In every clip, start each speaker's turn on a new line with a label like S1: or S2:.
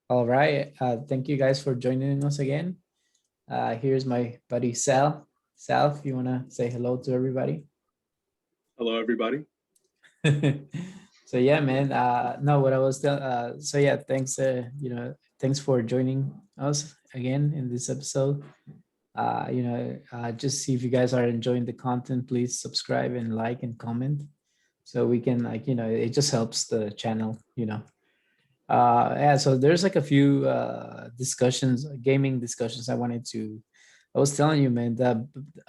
S1: All right. Thank you guys for joining us again. Here's my buddy Sal. Sal, if you want to say hello to everybody.
S2: Hello, everybody.
S1: So yeah, man. No, what I was telling. So yeah, thanks. Thanks for joining us again in this episode. Just see if you guys are enjoying the content. Please subscribe and like and comment, so we can it just helps the channel. Yeah, so there's like a few discussions, gaming discussions I was telling you, man, that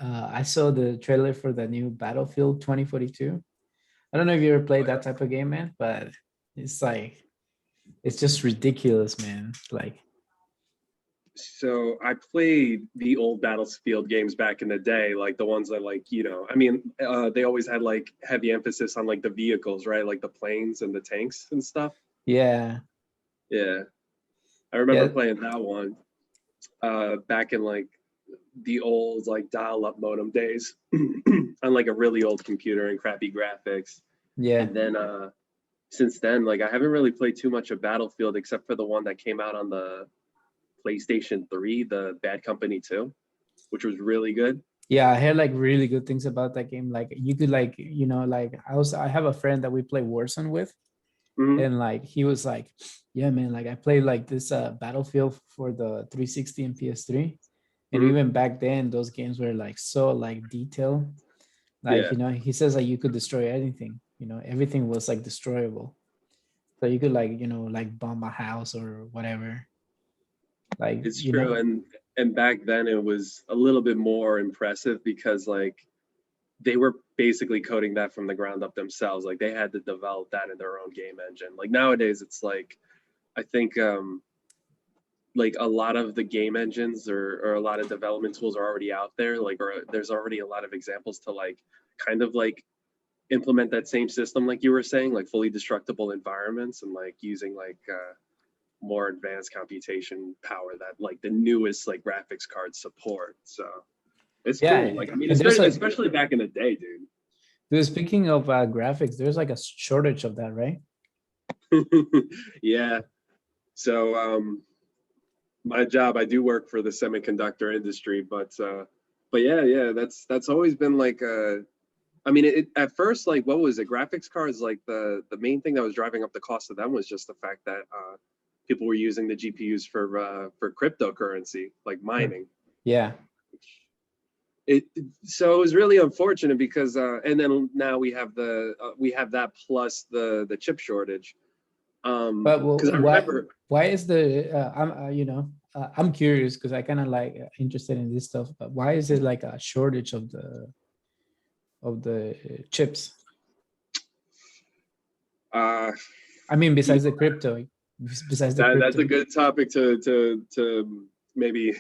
S1: I saw the trailer for the new Battlefield 2042. I don't know if you ever played
S2: Oh,
S1: that
S2: yeah.
S1: type of game, man, but it's like it's just ridiculous, man. Like,
S2: So I played the old Battlefield games back in the day, like the ones that they always had like heavy emphasis on like the vehicles, right? Like the planes and the tanks and stuff.
S1: yeah,
S2: Yeah. I remember
S1: yeah,
S2: playing that one back in like the old like dial-up modem days on like a really old computer and crappy graphics.
S1: yeah.
S2: And then since then, like I haven't really played too much of Battlefield except for the one that came out on the PlayStation 3, the Bad Company 2, which was really good.
S1: Yeah, I heard like really good things about that game. Like you could like I have a friend that we play Warzone with,
S2: Hmm.
S1: and like he was like, yeah, man, like I played like this Battlefield for the 360 and PS3, and
S2: Hmm.
S1: even back then those games were like so like detailed. Like,
S2: Yeah,
S1: he says like you could destroy anything, everything was like destroyable. So you could like like bomb a house or whatever, like
S2: it's true. And back then it was a little bit more impressive because like they were basically coding that from the ground up themselves. Like they had to develop that in their own game engine. Like nowadays it's like I think like a lot of the game engines or a lot of development tools are already out there, like or there's already a lot of examples to like kind of like implement that same system like you were saying, like fully destructible environments and like using like more advanced computation power that like the newest like graphics cards support. So it's cool.
S1: yeah.
S2: Like I mean,
S1: And there's like,
S2: especially back in the day,
S1: dude, speaking of graphics, there's like a shortage of that, right?
S2: dude. Yeah. So my job, I do work for the semiconductor industry, but yeah, that's always been like I mean, at first, like, what was it? Graphics cards, like the main thing that was driving up the cost of them was just the fact that people were using the GPUs for cryptocurrency, like
S1: Huh.
S2: mining.
S1: Yeah.
S2: It so it was really unfortunate because and then now we have that plus the chip shortage.
S1: But
S2: Because I remember,
S1: why is the I'm curious because I kind of like interested in this stuff, but why is it like a shortage of the chips?
S2: uh,
S1: I mean,
S2: you
S1: besides the crypto, besides the
S2: that's a
S1: crypto.
S2: good topic to maybe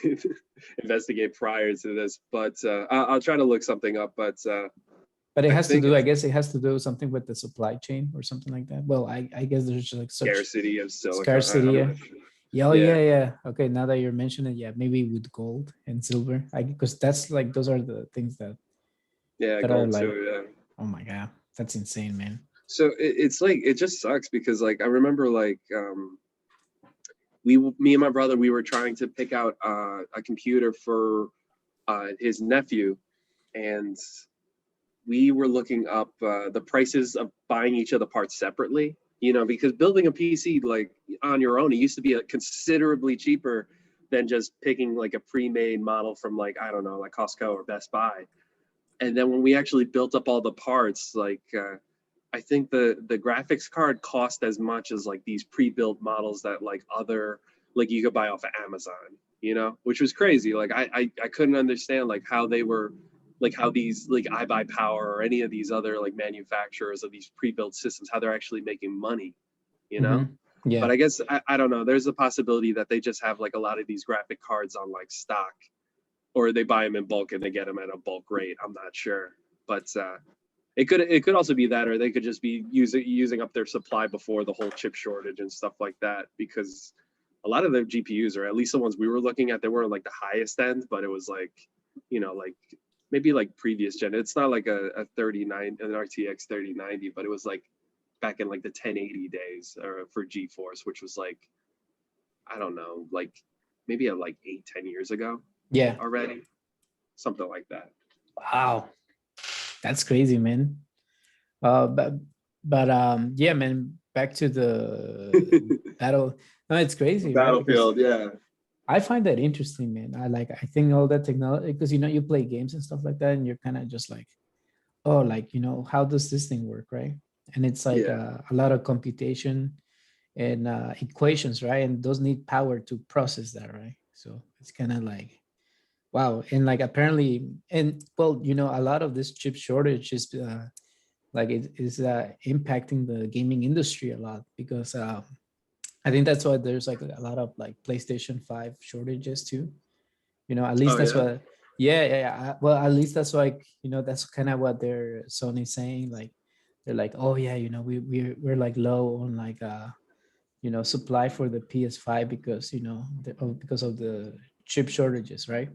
S2: investigate prior to this, but I'll try to look something up. But
S1: But it
S2: I
S1: has to
S2: think
S1: do, I
S2: it's
S1: guess it has to do something with the supply chain or something like that. Well, I guess there's just like such
S2: scarcity of silicon.
S1: scarcity.
S2: I'm
S1: Yeah.
S2: not sure.
S1: Yeah, oh
S2: Yeah,
S1: yeah, yeah. Okay, now that you're mentioning it, yeah, maybe with gold and silver. I because that's like those are the things
S2: yeah,
S1: that are
S2: gold
S1: like,
S2: too. Yeah.
S1: oh my god, that's insane, man.
S2: So it's like it just sucks because like I remember like me and my brother, we were trying to pick out a computer for his nephew, and we were looking up the prices of buying each of the parts separately. You know, because building a PC like on your own, it used to be considerably cheaper than just picking like a pre-made model from like I don't know, like Costco or Best Buy. And then when we actually built up all the parts, like I think the graphics card cost as much as like these pre-built models that like other like you could buy off of Amazon, you know, which was crazy. Like I couldn't understand like how they were like how these like iBuyPower or any of these other like manufacturers of these pre-built systems, how they're actually making money, you know?
S1: Hmm. Yeah.
S2: But I guess I don't know. There's a possibility that they just have like a lot of these graphic cards on like stock, or they buy them in bulk and they get them at a bulk rate. I'm not sure, but it could also be that, or they could just be using up their supply before the whole chip shortage and stuff like that. Because a lot of the GPUs, or at least the ones we were looking at, they weren't like the highest end, but it was like, you know, like maybe like previous gen. It's not like a 39 an RTX 3090, but it was like back in like the 1080 days for GeForce, which was like I don't know, like maybe like 8, 10 years ago
S1: Yeah.
S2: already, something like that.
S1: Wow. That's crazy, man. But yeah, man, back to the battle. No, it's crazy, right? Because
S2: Battlefield, yeah.
S1: I find that interesting, man. I think all that technology, because you play games and stuff like that, and you're kind of just like, oh, like, how does this thing work, right? And it's like
S2: Yeah.
S1: a lot of computation and equations, right? And those need power to process that, right? So it's kind of like, wow. And like apparently, and well, a lot of this chip shortage is like it is impacting the gaming industry a lot, because I think that's why there's like a lot of like PlayStation 5 shortages too. At least
S2: Oh
S1: that's
S2: yeah.
S1: what, yeah, yeah, yeah. Well, at least that's like, that's kind of what they're Sony saying. Like they're like, oh yeah, we're like low on like supply for the PS5 because because of the chip shortages, right?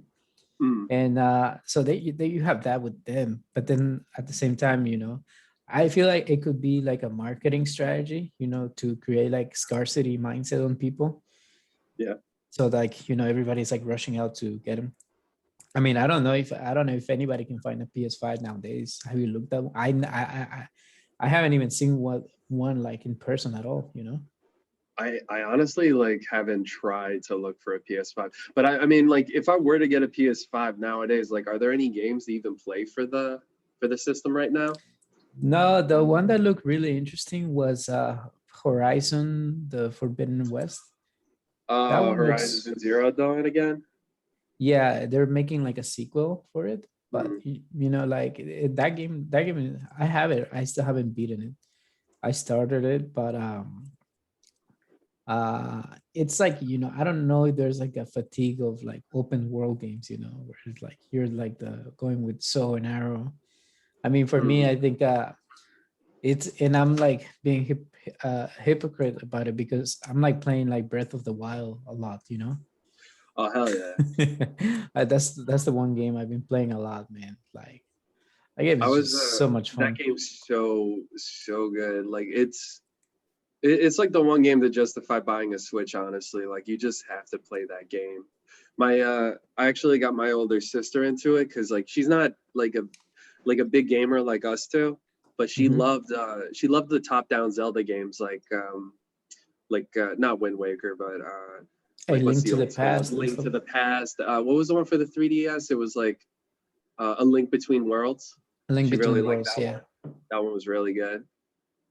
S2: Mm,
S1: And so they you have that with them, but then at the same time, I feel like it could be like a marketing strategy, to create like scarcity mindset on people.
S2: yeah.
S1: So like, everybody's like rushing out to get them. I don't know if anybody can find a PS5 nowadays. Have you looked up? I haven't even seen one like in person at all.
S2: I honestly like haven't tried to look for a PS5, but I mean like if I were to get a PS5 nowadays, like are there any games to even play for the system right now?
S1: No, the one that looked really interesting was Horizon, the Forbidden West. That one looks,
S2: Horizon Zero Dawn again.
S1: yeah, they're making like a sequel for it. But
S2: Mm.
S1: like that game, I have it. I still haven't beaten it. I started it, but it's like, I don't know if there's like a fatigue of like open world games, where it's like you're like the going with bow and arrow. I mean, for me,
S2: Mm.
S1: I think and I'm like being hypocrite about it, because I'm like playing like Breath of the Wild a lot.
S2: Oh hell yeah!
S1: That's the one game I've been playing a lot, man. Like that game
S2: I
S1: is
S2: was
S1: just so much
S2: that
S1: fun.
S2: game's so good. Like it's like the one game to justify buying a Switch. Honestly, like you just have to play that game. My I actually got my older sister into it because like she's not like a big gamer like us two, but
S1: Mhm.
S2: she loved the top down Zelda games like not Wind Waker, but
S1: A
S2: like what's
S1: Link
S2: the
S1: to the
S2: old school one?
S1: Past and
S2: Link
S1: stuff.
S2: to the Past. What was the one for the 3DS? It was like A Link Between Worlds.
S1: A Link
S2: She really
S1: Between
S2: liked
S1: Worlds,
S2: that
S1: yeah.
S2: one. That one was really good.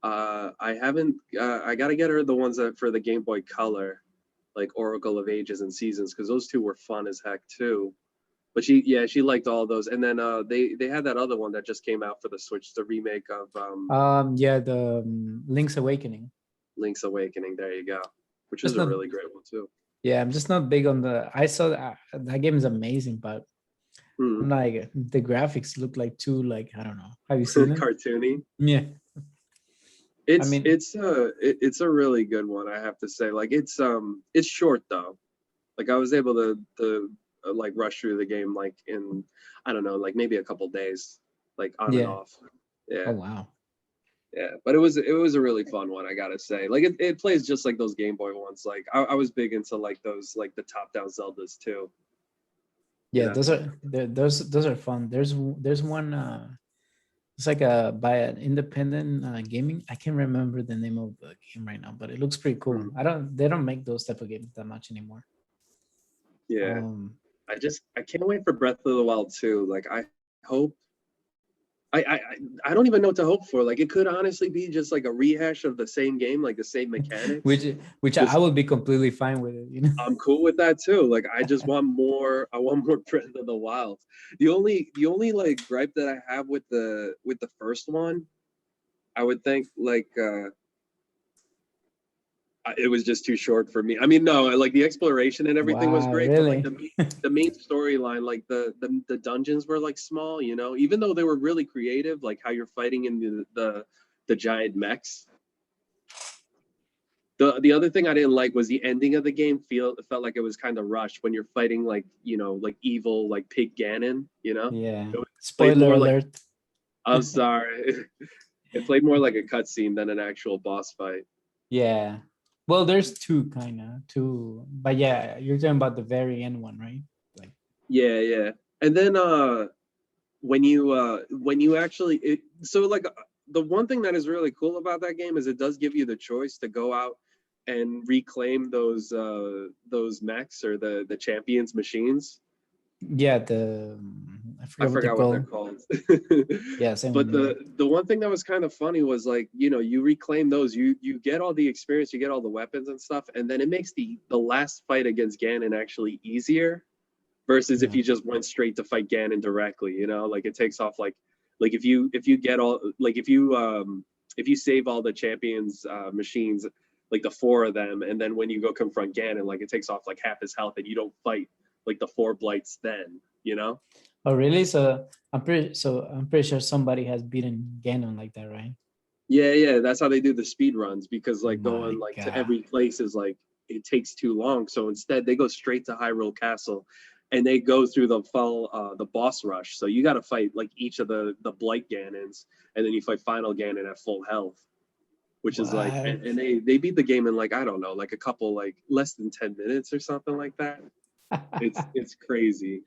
S2: I haven't. I gotta get her the ones that for the Game Boy Color, like Oracle of Ages and Seasons, because those two were fun as heck too. But she liked all those. And then they had that other one that just came out for the Switch, the remake of
S1: Yeah, the Link's Awakening.
S2: Link's Awakening. There you go, which is
S1: Just
S2: a
S1: not,
S2: really great one too.
S1: yeah, I'm just not big on I saw that game is amazing, but I'm
S2: Hmm.
S1: like, the graphics look like too, like, I don't know. Have you seen them?
S2: Cartoony.
S1: Yeah. I mean,
S2: It's a really good one, I have to say. Like it's short though. Like I was able to like rush through the game like in I don't know like maybe a couple days like on and
S1: yeah.
S2: off. Yeah,
S1: Oh wow.
S2: yeah. But it was a really fun one, I gotta say. Like it plays just like those Game Boy ones. Like I was big into like those like the top down Zeldas too. You
S1: Yeah,
S2: know.
S1: those are fun. There's one it's like a by an independent gaming. I can't remember the name of the game right now, but it looks pretty cool.
S2: Mm,
S1: They don't make those type of games that much anymore.
S2: yeah.
S1: Um
S2: I can't wait for Breath of the Wild too. Like I hope I, I I don't even know what to hope for. Like it could honestly be just like a rehash of the same game, like the same
S1: which
S2: mechanics.
S1: which I
S2: Just
S1: would be completely fine with it.
S2: I'm cool with that too. Like I just want more. I want more Breath of the Wild. The only like gripe that I have with the first one, I would think like it was just too short for me. I mean, no, like the exploration and everything was
S1: Wow,
S2: great, but like
S1: really?
S2: the main storyline, like the dungeons were like small, you know, even though they were really creative, like how you're fighting in the giant mechs. The other thing I didn't like was the ending of the game. Felt like it was kind of rushed when you're fighting like like evil like Pig Ganon. You know,
S1: Yeah.
S2: it played
S1: Spoiler
S2: more like
S1: alert.
S2: I'm sorry, it played more like a cutscene than an actual boss fight.
S1: Yeah. Well, there's two kind of two, but yeah, you're talking about the very end one, right? Like,
S2: Yeah, yeah. And then when you actually so like the one thing that is really cool about that game is it does give you the choice to go out and reclaim those mechs or the champions machines.
S1: yeah, I
S2: I
S1: forget what they're
S2: forgot what they're
S1: called.
S2: called.
S1: Yeah, same with
S2: But
S1: me.
S2: the one thing that was kind of funny was like, you know, you reclaim those, you get all the experience, you get all the weapons and stuff, and then it makes the last fight against Ganon actually easier versus if
S1: Yeah.
S2: you just went straight to fight Ganon directly, you know, like it takes off like if you get all like if you save all the champions machines, like the four of them, and then when you go confront Ganon, like it takes off like half his health and you don't fight like the four blights then, you know?
S1: Oh, really? So I'm pretty sure somebody has beaten Ganon like that, right?
S2: Yeah, yeah, that's how they do the speed runs because like
S1: My
S2: going like to
S1: God.
S2: every place is like it takes too long. So instead they go straight to Hyrule Castle and they go through the boss rush. So you got to fight like each of the blight Ganons and then you fight final Ganon at full health, which is like
S1: What?
S2: and they beat the game in like I don't know, like a couple like less than 10 minutes or something like that. It's crazy.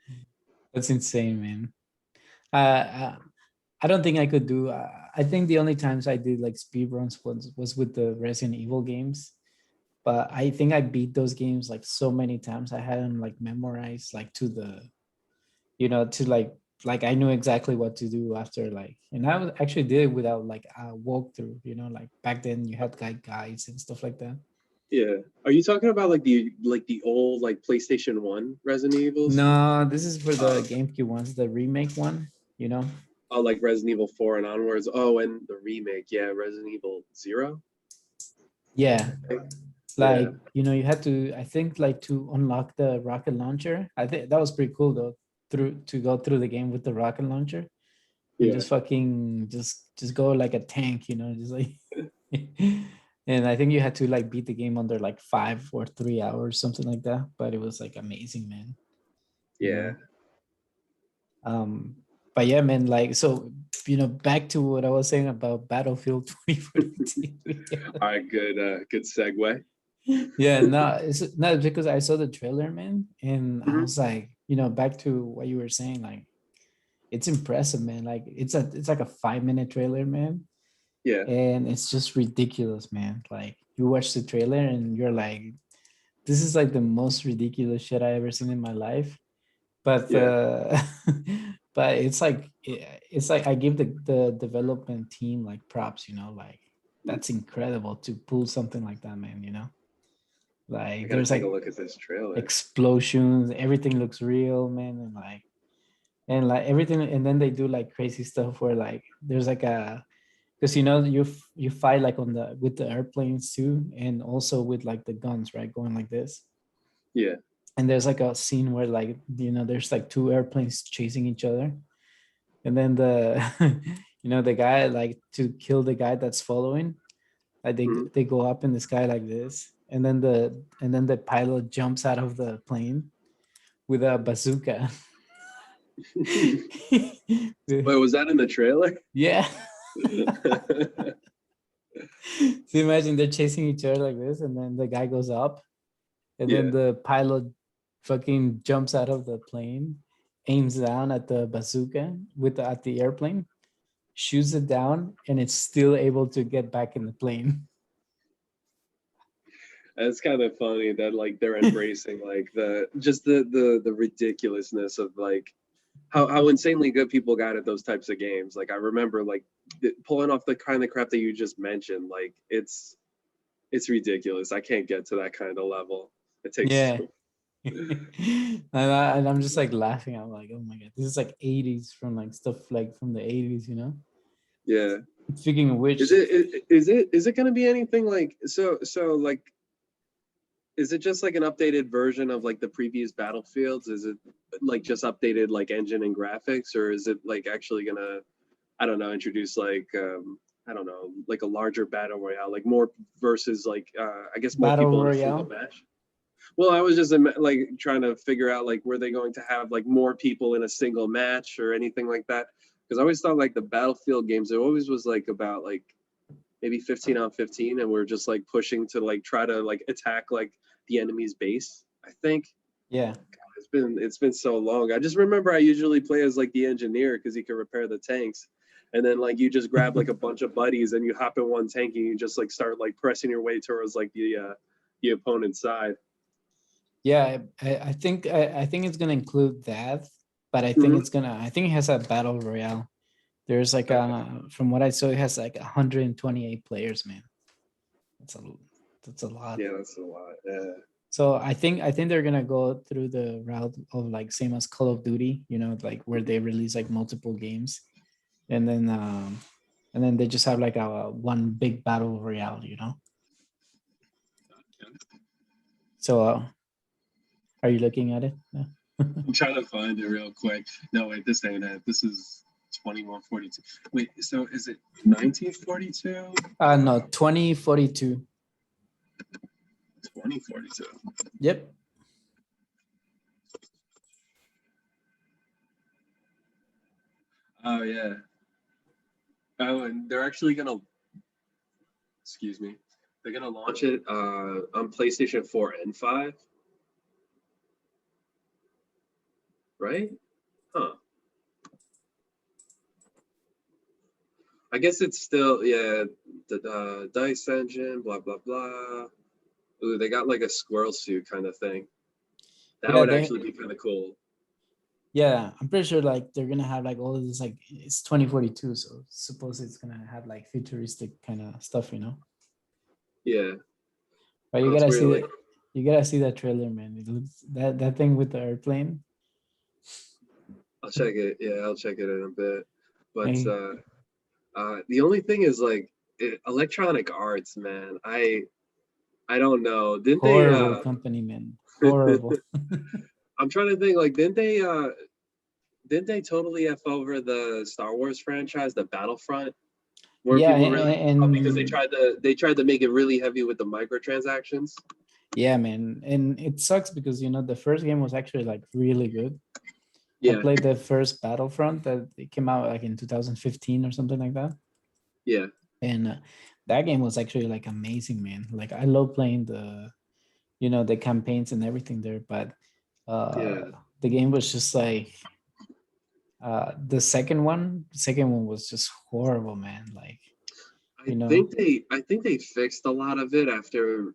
S1: That's insane, man. I don't think I could do. I think the only times I did like speed runs was with the Resident Evil games. But I think I beat those games like so many times. I had them like memorized like to the, to like I knew exactly what to do after like, and actually did it without like a walkthrough. Like back then you had guides and stuff like that.
S2: Yeah. Are you talking about like the old like PlayStation 1 Resident Evils?
S1: No, this is for the
S2: Uh,
S1: GameCube ones, the remake one. You know.
S2: Oh, like Resident Evil 4 and onwards. Oh, and the remake, yeah, Resident Evil 0,
S1: Yeah,
S2: I think. Yeah,
S1: like you had to, I think, like to unlock the rocket launcher. I think that was pretty cool though, through to go through the game with the rocket launcher and
S2: yeah,
S1: just fucking just go like a tank, just like and I think you had to like beat the game under like 5 or 3 hours, something like that, but it was like amazing, man. you
S2: yeah.
S1: know um but yeah, man, like, so back to what I was saying about Battlefield 2042.
S2: All right, good segue.
S1: Yeah, no, it's not because I saw the trailer, man, and I
S2: Hmm.
S1: was like, back to what you were saying, like it's impressive, man. Like it's like a 5 minute trailer, man,
S2: Yeah,
S1: and it's just ridiculous, man. Like you watch the trailer and you're like, this is like the most ridiculous shit I ever seen in my life. But
S2: yeah.
S1: but it's like I give the development team like props, like that's incredible to pull something like that, man.
S2: I
S1: Like
S2: gotta
S1: there's
S2: take a
S1: like
S2: look at this trailer.
S1: explosions, everything looks real, man, and like everything, and then they do like crazy stuff where like there's like a, because you fight like on the with the airplanes too, and also with like the guns, right, going like this.
S2: Yeah.
S1: And there's like a scene where like there's like two airplanes chasing each other, and then the the guy, like, to kill the guy that's following, like
S2: Hmm.
S1: they go up in the sky like this, and then the pilot jumps out of the plane with a bazooka.
S2: Wait, was that in the trailer?
S1: Yeah. So imagine they're chasing each other like this, and then the guy goes up, and then
S2: Yeah.
S1: the pilot fucking jumps out of the plane, aims down at the bazooka at the airplane, shoots it down, and it's still able to get back in the plane.
S2: It's kind of funny that like they're embracing like the ridiculousness of like how insanely good people got at those types of games. Like I remember like pulling off the kind of crap that you just mentioned. Like it's ridiculous. I can't get to that kind of level. It takes
S1: Yeah. And I'm just like laughing. I'm like, oh my god, this is like 80s, from like stuff like from the 80s.
S2: yeah.
S1: Speaking of
S2: Is
S1: which,
S2: it going to be anything like so like is it just like an updated version of like the previous Battlefields? Is it like just updated like engine and graphics, or is it like actually gonna I don't know introduce like I don't know like a larger battle royale, like more versus like I guess more
S1: Battle
S2: people in a single
S1: Royale.
S2: match? Well, I was just like trying to figure out like were they going to have like more people in a single match or anything like that? Because I always thought like the Battlefield games, it always was like about like maybe 15 on 15, and we're just like pushing to like try to like attack like the enemy's base. I think
S1: Yeah.
S2: it's been so long. I just remember I usually play as like the engineer because he can repair the tanks. And then like you just grab like a bunch of buddies and you hop in one tank and you just like start like pressing your way towards like the opponent's side.
S1: Yeah, I think it's gonna include that, but I think
S2: Mhm.
S1: I think it has a battle royale. There's like from what I saw, it has like 128 players, man. That's a that's a lot.
S2: Yeah, that's a lot. Yeah.
S1: So I think they're gonna go through the route of like same as Call of Duty, you know, like where they release like multiple games, and then they just have like a one big battle royale, you know. So are you looking at it? Yeah.
S2: I'm trying to find it real quick. No, wait, this ain't it. This is 2142. Wait, so is it 1942?
S1: No, 2042.
S2: 2042.
S1: Yep.
S2: Oh yeah. Oh, and they're actually gonna, excuse me, they're gonna launch it on PlayStation 4 and 5, right? Huh. I guess it's still, yeah, the dice engine, blah blah blah. Ooh, they got like a squirrel suit kind of thing. That
S1: Yeah,
S2: would
S1: they
S2: actually be kind of cool.
S1: yeah, I'm pretty sure like they're gonna have like all of this, like it's 2042, so suppose it's gonna have like futuristic kind of stuff, you know.
S2: Yeah.
S1: But
S2: Oh, it's weird. Like,
S1: you gotta see that trailer, man. It looks that thing with the airplane.
S2: I'll check it. Yeah, I'll check it in a bit. But
S1: Hey,
S2: the only thing is like Electronic Arts, man. I don't know. Didn't they?
S1: horrible company, man. Horrible.
S2: I'm trying to think. Like, didn't they totally f over the Star Wars franchise, the Battlefront? Weren't
S1: Yeah,
S2: people really because
S1: and
S2: they tried to make it really heavy with the microtransactions?
S1: yeah, man, and it sucks because you know the first game was actually like really good. I
S2: Yeah,
S1: played the first Battlefront that it came out like in 2015 or something like that,
S2: yeah,
S1: and that game was actually like amazing, man. Like I love playing the, you know, the campaigns and everything there, but
S2: yeah.
S1: the game was just like the second one was just horrible, man. Like, you know,
S2: I think they fixed a lot of it after,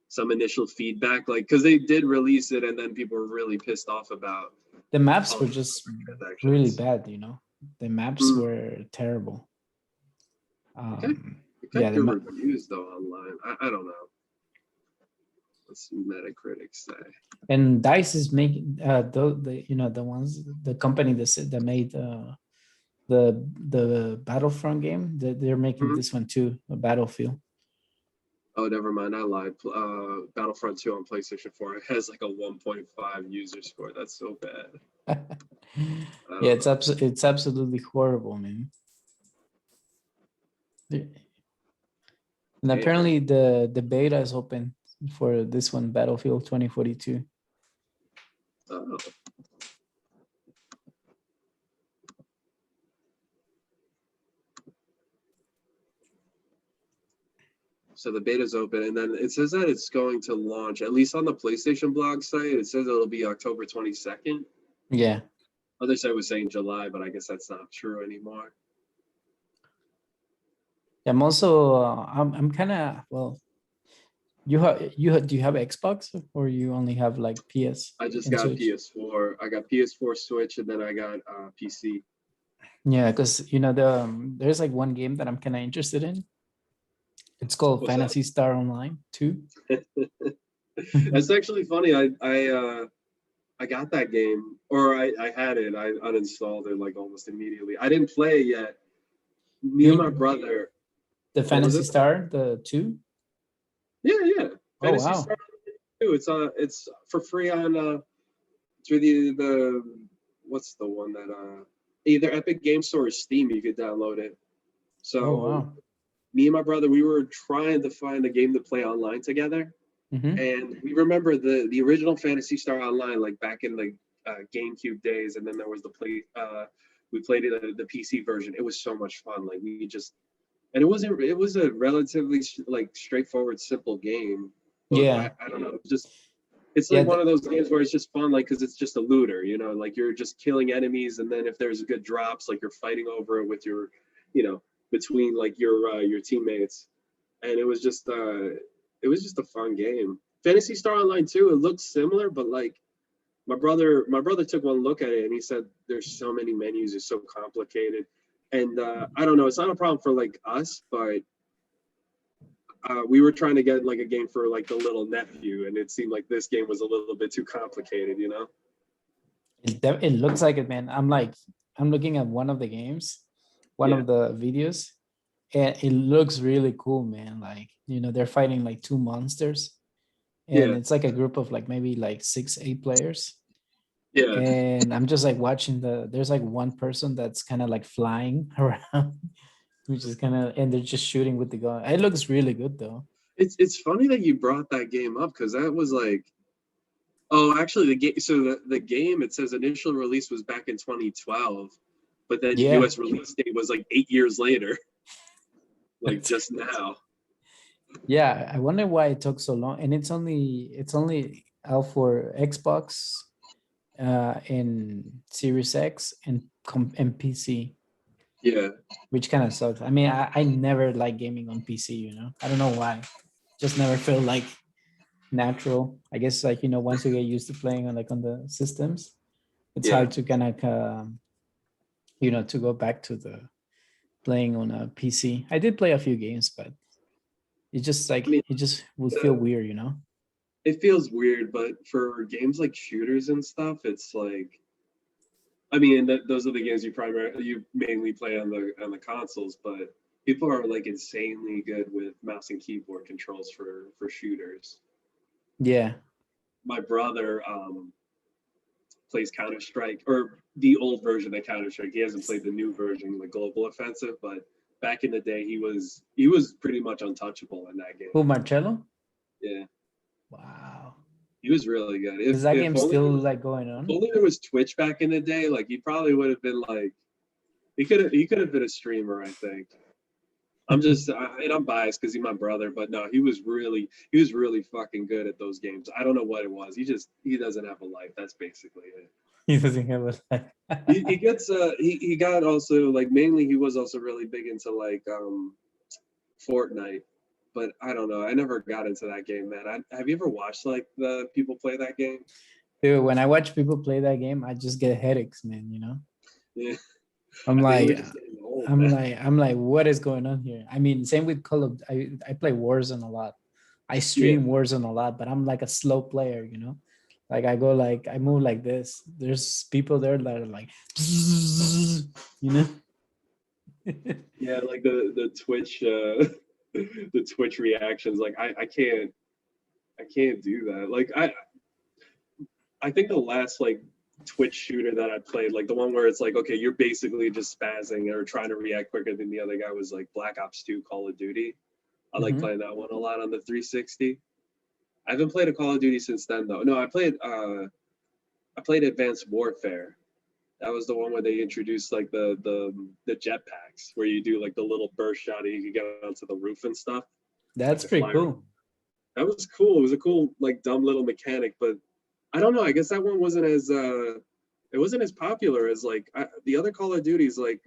S2: some initial feedback, like because they did release it and then people were really pissed off about
S1: the maps
S2: all
S1: were
S2: the
S1: just really
S2: transactions.
S1: bad, you know. The maps
S2: Mm,
S1: were terrible.
S2: okay. It
S1: Yeah,
S2: got good reviews though online. I don't know. What's Metacritic say?
S1: and Dice is making the you know the ones, the company that made the Battlefront game, they're making
S2: Mhm.
S1: this one too, a Battlefield.
S2: Oh, never mind. I lied. Battlefront 2 on PlayStation 4 it has like a 1.5 user score. That's so bad. I
S1: Yeah,
S2: don't know.
S1: it's absolutely horrible, man. And
S2: Damn.
S1: apparently the beta is open for this one, Battlefield 2042.
S2: Oh, so the beta's open, and then it says that it's going to launch, at least on the PlayStation blog site, it says it'll be October 22nd.
S1: Yeah,
S2: Other side was saying July, but I guess that's not true anymore.
S1: I'm also I'm kind of, well, do you have Xbox or you only have like PS
S2: I just
S1: and
S2: got
S1: Switch?
S2: PS4. I got PS4 Switch, and then I got PC.
S1: Yeah, because you know there's like one game that I'm kind of interested in. It's called
S2: What's that?
S1: Fantasy Star Online 2.
S2: That's actually funny. I got that game, or I had it. I uninstalled it like almost immediately. I didn't play it yet. Me and my
S1: You
S2: brother.
S1: the
S2: What was
S1: Fantasy
S2: it?
S1: Star, the 2?
S2: Yeah, yeah.
S1: Oh
S2: Fantasy
S1: wow.
S2: Star 2. It's for free on through the what's the one that either Epic Game Store or Steam. You could download it.
S1: Oh
S2: So
S1: wow.
S2: me and my brother, we were trying to find a game to play online together,
S1: Mm-hmm.
S2: and we remember the original Fantasy Star Online, like back in the GameCube days, and then there was the play. We played it the PC version. It was so much fun. Like we just and it was a relatively like straightforward, simple game. But
S1: Yeah,
S2: I don't know, just it's
S1: yeah,
S2: like one of those games where it's just fun, like because it's just a looter, you know, like you're just killing enemies, and then if there's good drops, like you're fighting over it with your, you know, between like your teammates, and it was just a fun game. Fantasy Star Online 2, it looks similar, but like my brother took one look at it and he said there's so many menus, it's so complicated, and I don't know, it's not a problem for like us, but we were trying to get like a game for like the little nephew, and it seemed like this game was a little bit too complicated, you know?
S1: it looks like it, man. I'm looking at one of the games, one
S2: Yeah,
S1: of the videos, and it looks really cool, man. Like, they're fighting like two monsters, and
S2: yeah,
S1: it's like a group of like maybe like 6, 8 players.
S2: yeah.
S1: And I'm just like watching there's like one person that's kind of like flying around, which is kind of, and they're just shooting with the gun. It looks really good though.
S2: It's funny that you brought that game up because that was like, oh, actually the game. So the game, it says initial release was back in 2012, but then
S1: Yeah.
S2: U.S. release date was like 8 years later, like
S1: It's-
S2: just now.
S1: yeah, I wonder why it took so long. And it's only out for Xbox, in Series X and PC,
S2: Yeah,
S1: which kind of sucks. I mean, I never like gaming on PC. I don't know why. Just never feel like natural. I guess, like, once you get used to playing on the systems, it's
S2: yeah.
S1: hard to kind of to go back to the playing on a PC. I did play a few games, but
S2: I mean,
S1: it just would feel
S2: the,
S1: weird.
S2: it feels weird, but for games like shooters and stuff, it's like, I mean, those are the games you mainly play on the consoles, but people are like insanely good with mouse and keyboard controls for shooters.
S1: Yeah.
S2: My brother plays Counter Strike, or the old version of Counter Strike. He hasn't played the new version, the Global Offensive, but back in the day, he was pretty much untouchable in that game.
S1: Who, Marcello?
S2: Yeah,
S1: Wow.
S2: he was really good.
S1: Is that
S2: If
S1: game
S2: only
S1: still
S2: there was
S1: like going
S2: if
S1: on?
S2: only there was Twitch back in the day, like he probably would have been like he could have been a streamer, I think. And I'm biased because he's my brother, but no, he was really fucking good at those games. I don't know what it was. He doesn't have a life. That's basically it.
S1: He doesn't have a
S2: He
S1: life.
S2: gets he got also like mainly he was also really big into like Fortnite, but I don't know. I never got into that game, man. Have you ever watched like the people play that game?
S1: Dude, when I watch people play that game, I just get headaches, man.
S2: Yeah,
S1: I'm
S2: I think
S1: like,
S2: we're just getting old, man.
S1: I'm like, what is going on here? I mean, same with Call of. I play Warzone a lot. I
S2: Yeah,
S1: stream Warzone a lot, but I'm like a slow player. Like I move like this. There's people there that are like, you know.
S2: yeah, like the Twitch the Twitch reactions. Like I can't do that. Like I think the last like Twitch shooter that I played, like the one where it's like, okay, you're basically just spazzing or trying to react quicker than the other guy, was like Black Ops 2 Call of Duty. I like
S1: Mhm.
S2: playing that one a lot on the 360. I haven't played a Call of Duty since then though. No, I played Advanced Warfare. That was the one where they introduced like the jetpacks where you do like the little burst shot and you can get onto the roof and stuff. Like
S1: That's
S2: to
S1: pretty
S2: fly around.
S1: cool.
S2: That was cool. It was a cool, like dumb little mechanic, but I don't know. I guess that one wasn't as it wasn't as popular as like the other Call of Duties, like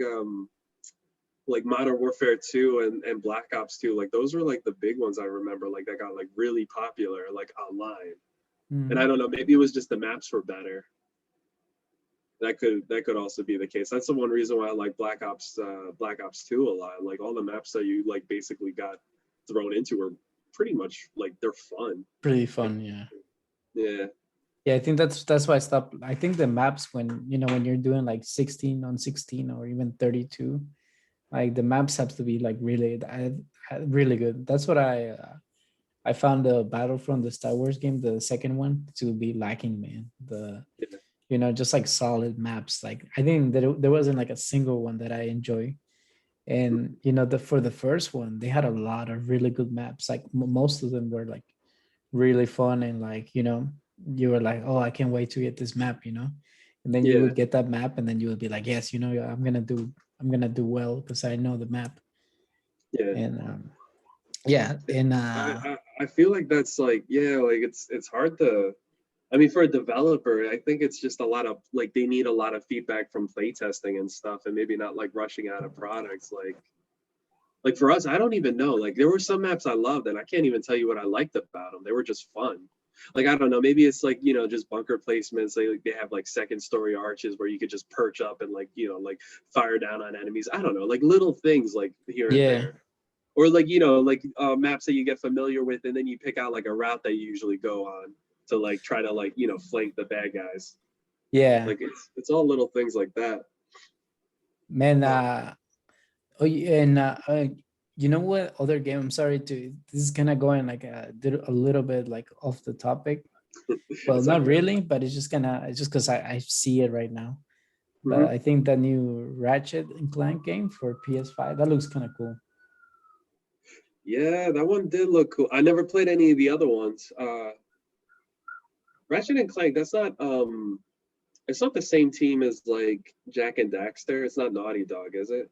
S2: Modern Warfare 2 and Black Ops 2. Like those were like the big ones I remember, like that got like really popular like online. And I
S1: Mhm.
S2: don't know, maybe it was just the maps were better. That could also be the case. That's the one reason why I like Black Ops 2 a lot. Like all the maps that you like basically got thrown into are pretty much like they're fun.
S1: Pretty
S2: Like
S1: fun, yeah.
S2: yeah,
S1: Yeah, I think that's why I stopped. I think the maps, when you're doing like 16 on 16 or even 32, like the maps have to be like really good. That's what I found the Battlefront, the Star Wars game, the second one, to be lacking, man.
S2: yeah,
S1: Just like solid maps. Like I think that there wasn't like a single one that I enjoy. And for the first one, they had a lot of really good maps. Like most of them were like really fun, and like you were like, oh, I can't wait to get this map. And then you
S2: yeah.
S1: would get that map, and then you would be like, yes, I'm gonna do well because I know the map.
S2: Yeah.
S1: And yeah, and
S2: I feel like that's like, yeah, like it's hard to, I mean, for a developer, I think it's just a lot of like they need a lot of feedback from playtesting and stuff, and maybe not like rushing out of products. Like for us, I don't even know. Like there were some maps I loved, and I can't even tell you what I liked about them. They were just fun. Like I don't know, maybe it's like just bunker placements. They have like second story arches where you could just perch up and like like fire down on enemies. I don't know, like little things like here and
S1: yeah,
S2: there, or like like maps that you get familiar with, and then you pick out like a route that you usually go on to like try to like flank the bad guys.
S1: yeah,
S2: Like it's all little things like that.
S1: man.
S2: Um,
S1: Oh, and you know what other game? I'm sorry to this is kind of going like a little bit like off the topic. Well,
S2: it's
S1: not
S2: okay.
S1: really, but it's just because I see it right now. But
S2: Hmm.
S1: I think that new Ratchet and Clank game for PS5 that looks kind of cool.
S2: Yeah, that one did look cool. I never played any of the other ones. Ratchet and Clank, that's not it's not the same team as like Jack and Daxter. It's not Naughty Dog, is it?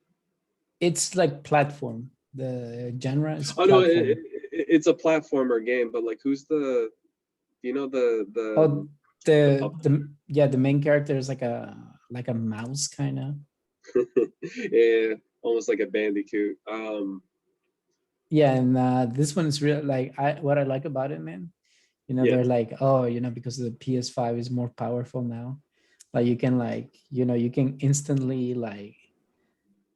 S1: It's like platform. The genre is
S2: Oh no,
S1: platform.
S2: it's a platformer game, but like who's the
S1: Oh,
S2: the
S1: the yeah, the main character is like a mouse kind of.
S2: yeah, almost like a bandicoot.
S1: Yeah, and this one is real. Like I what I like about it, man.
S2: Yeah.
S1: They're like, oh, because the PS5 is more powerful now. Like you can you can instantly like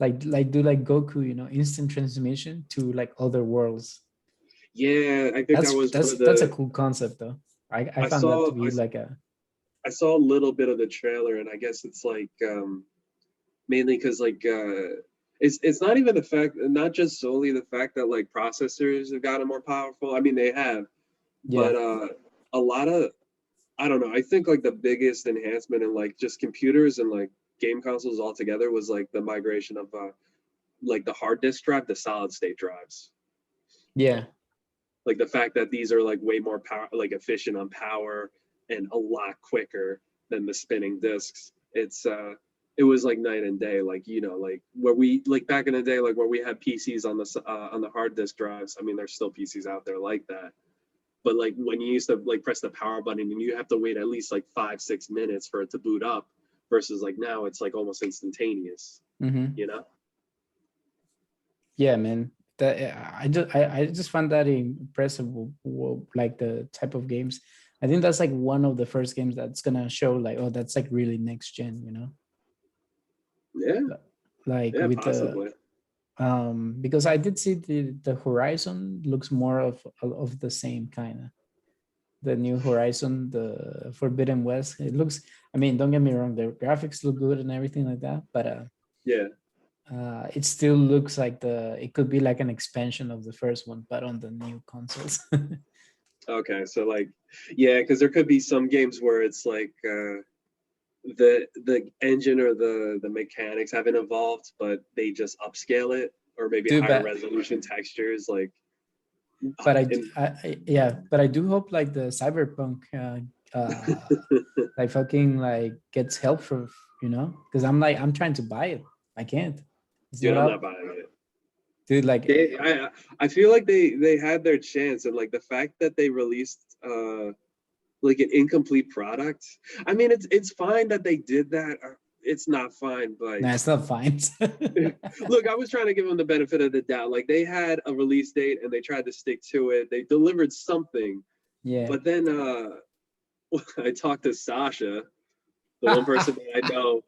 S1: do like Goku, instant transmission to like other worlds.
S2: Yeah, I think that
S1: That's
S2: was one
S1: that's
S2: of
S1: that's a
S2: the
S1: cool concept though. I
S2: I
S1: found that
S2: saw
S1: to be like a
S2: I saw a little bit of the trailer, and I guess it's like mainly because like it's not even the fact, not just solely the fact that like processors have gotten more powerful. I mean they have,
S1: yeah,
S2: but a lot of, I don't know. I think like the biggest enhancement in like just computers and like game consoles altogether was like the migration of like the hard disk drive to solid state drives.
S1: yeah,
S2: Like the fact that these are like way more power, like efficient on power and a lot quicker than the spinning discs. It was like night and day. Like like where we like back in the day, like where we had PCs on the hard disk drives. I mean, there's still PCs out there like that, but like when you used to like press the power button and you have to wait at least like 5-6 minutes for it to boot up, versus like now it's like almost instantaneous.
S1: hmm
S2: You know?
S1: yeah, man. That I just found that impressive. Like the type of games. I think that's like one of the first games that's gonna show like, oh, that's like really next gen.
S2: Yeah,
S1: Like
S2: yeah,
S1: with the
S2: possibly.
S1: because I did see the Horizon looks more of the same kind of the new Horizon, the Forbidden West. It looks, I mean, don't get me wrong, the graphics look good and everything like that, but
S2: Yeah.
S1: it still looks like it could be like an expansion of the first one, but on the new consoles.
S2: Okay, so like, yeah, because there could be some games where it's like the engine or the mechanics haven't evolved, but they just upscale it, or maybe
S1: Dude,
S2: higher resolution textures. Like,
S1: but
S2: and
S1: yeah, but I do hope like the Cyberpunk like fucking like gets help for because I'm trying to buy it. I can't. It's
S2: dude,
S1: not
S2: I'm not
S1: up,
S2: buying it.
S1: dude. Like
S2: I feel like they had their chance, and like the fact that they released like an incomplete product. I mean, it's fine that they did that. It's not fine, but
S1: nah, it's not fine.
S2: look, I was trying to give them the benefit of the doubt. Like they had a release date and they tried to stick to it. They delivered something,
S1: Yeah.
S2: but then I talked to Sasha, the one person that I know.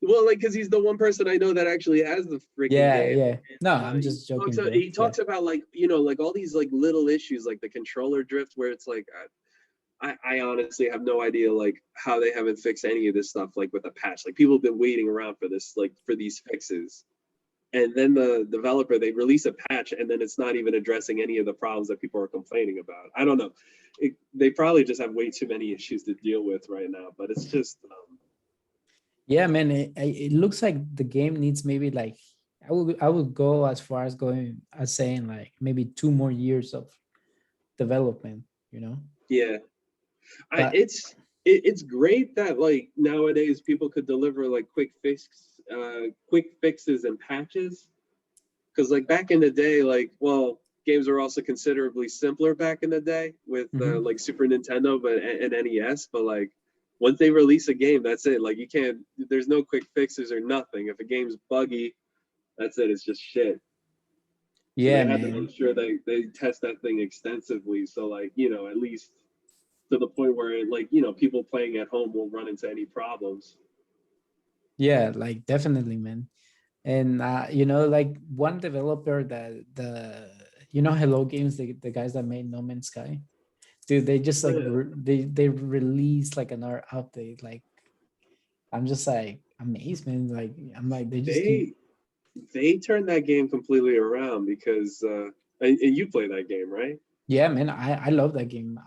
S2: Well, like, because he's the one person I know that actually has the freaking
S1: Yeah,
S2: game.
S1: yeah. No,
S2: And
S1: I'm just joking, bro.
S2: he
S1: Yeah.
S2: talks about like like all these like little issues, like the controller drift, where it's like I honestly have no idea like how they haven't fixed any of this stuff like with a patch. Like people have been waiting around for this, like for these fixes. And then the developer, they release a patch and then it's not even addressing any of the problems that people are complaining about. I don't know. They probably just have way too many issues to deal with right now, but it's just
S1: Yeah, man. It looks like the game needs maybe like I would go as far as going as saying like maybe 2 more years of development, you know.
S2: yeah.
S1: But
S2: It's great that like nowadays people could deliver like quick fixes and patches, because like back in the day, like, well, games were also considerably simpler back in the day with
S1: Hmm.
S2: like Super Nintendo, but and NES. But like once they release a game, that's it. Like you can't. There's no quick fixes or nothing. If a game's buggy, that's it. It's just shit. So
S1: Yeah,
S2: they had to make
S1: man.
S2: sure they test that thing extensively. So like at least to the point where like people playing at home won't run into any problems.
S1: Yeah, like definitely, man. And like one developer that Hello Games, the guys that made No Man's Sky, dude, they just
S2: Oh,
S1: like
S2: yeah.
S1: they released like another update. Like I'm just like amazed, man. Like I'm like they just keep.
S2: They they turned that game completely around because and you play that game, right?
S1: Yeah, man, I love that game.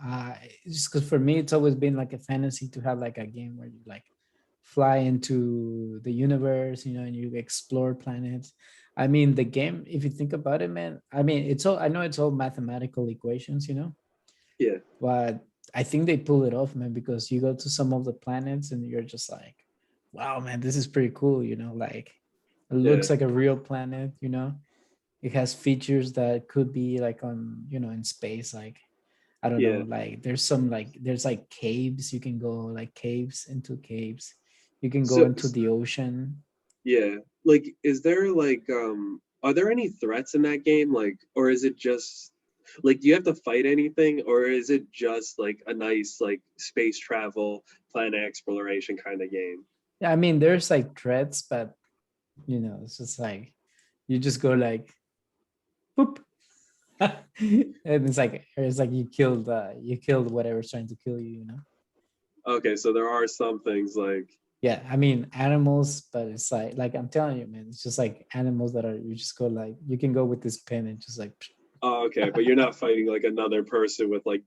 S1: Just because for me, it's always been like a fantasy to have like a game where you like fly into the universe, and you explore planets. I mean, the game, if you think about it, man, I mean, it's all, I know it's all mathematical equations,
S2: Yeah,
S1: but I think they pull it off, man, because you go to some of the planets and you're just like, wow, man, this is pretty cool, like it
S2: yeah.
S1: looks like a real planet. It has features that could be like on, in space, like I don't
S2: Yeah.
S1: know, like there's like caves, you can go like caves into caves. You can go
S2: So,
S1: into the ocean.
S2: yeah, like, is there like, are there any threats in that game? Like, or is it just like, do you have to fight anything, or is it just like a nice like space travel, planet exploration kind of game?
S1: Yeah, I mean there's like threats, but it's just like you just go like boop. And it's like you killed whatever's trying to kill you.
S2: Okay, so there are some things like,
S1: Yeah, I mean animals, but it's like I'm telling you, man, it's just like animals that are you just go like you can go with this pen and just like.
S2: oh, okay, but you're not fighting like another person with like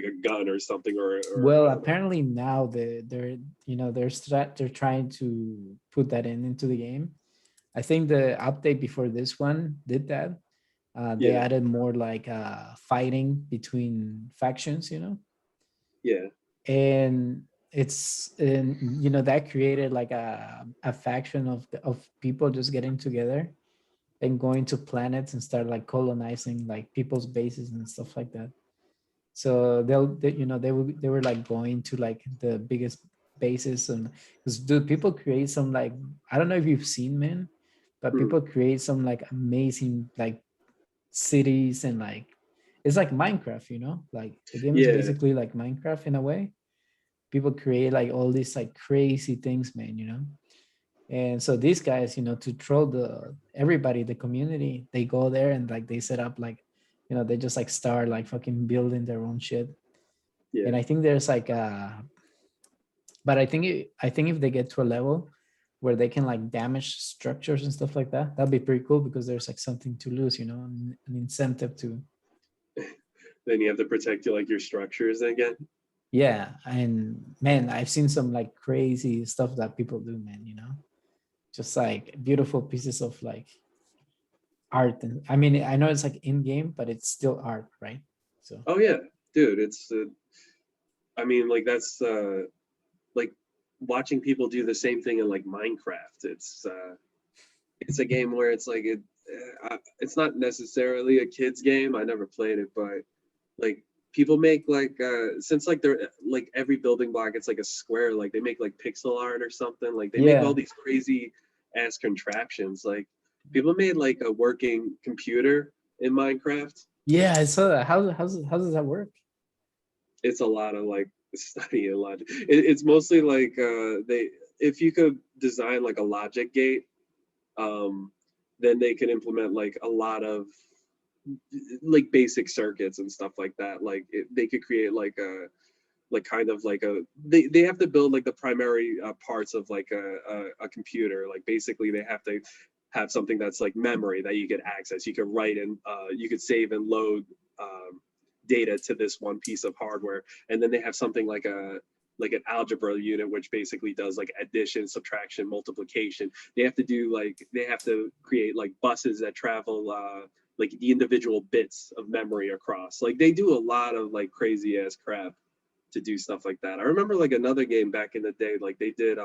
S2: a gun or something, or
S1: Well, apparently now they're trying to put that into the game. I think the update before this one did that. They
S2: yeah,
S1: added more like fighting between factions.
S2: yeah,
S1: And that created like a faction of people just getting together and going to planets and start like colonizing like people's bases and stuff like that. So they were like going to like the biggest bases, and because dude, people create some like, I don't know if you've seen, man, but
S2: hmm,
S1: people create some like amazing like cities, and like it's like Minecraft, like the game is
S2: yeah,
S1: basically like Minecraft in a way. People create like all these like crazy things, man. And so these guys, to troll the everybody, the community, they go there and like they set up like, they just like start like fucking building their own shit.
S2: yeah.
S1: And I think there's like but I think if they get to a level where they can like damage structures and stuff like that, that'd be pretty cool because there's like something to lose, an incentive to.
S2: Then you have to protect your structures again.
S1: Yeah, and man, I've seen some like crazy stuff that people do, man. Just like beautiful pieces of like art, and I mean, I know it's like in game, but it's still art, right? So
S2: Oh yeah, dude, it's I mean, like that's like watching people do the same thing in like Minecraft. It's a game where it's like it's not necessarily a kid's game. I never played it, but like people make like since like they're like every building block it's like a square, like they make like pixel art or something, like they make all
S1: yeah,
S2: these crazy ass contraptions. Like people made like a working computer in Minecraft.
S1: yeah, I saw that. How does that work?
S2: It's a lot of like study a lot. It's mostly like they if you could design like a logic gate, um then they can implement like a lot of like basic circuits and stuff like that. Like they could create like a like kind of like they have to build like the primary parts of like a computer. Like basically they have to have something that's like memory that you could access, you could write and you could save and load data to this one piece of hardware. And then they have something like an algebra unit which basically does like addition, subtraction, multiplication. They have to create like buses that travel like the individual bits of memory across. Like they do a lot of like crazy ass crap to do stuff like that. I remember like another game back in the day, like they did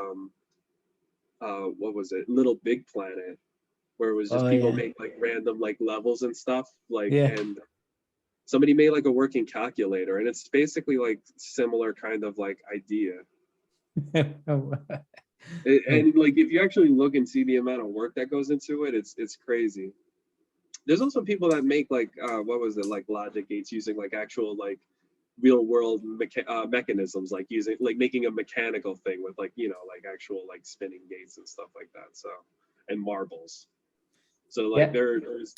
S2: what was it? Little Big Planet. where it was just
S1: Oh
S2: people
S1: yeah.
S2: make like random like levels and stuff, like,
S1: Yeah.
S2: and somebody made like a working calculator, and it's basically like similar kind of like idea. And like if you actually look and see the amount of work that goes into it, it's crazy. There's also people that make like what was it, like logic gates using like actual like real world mechanisms, like using like making a mechanical thing with like, you know, like actual like spinning gates and stuff like that. So, and marbles. So like
S1: Yeah.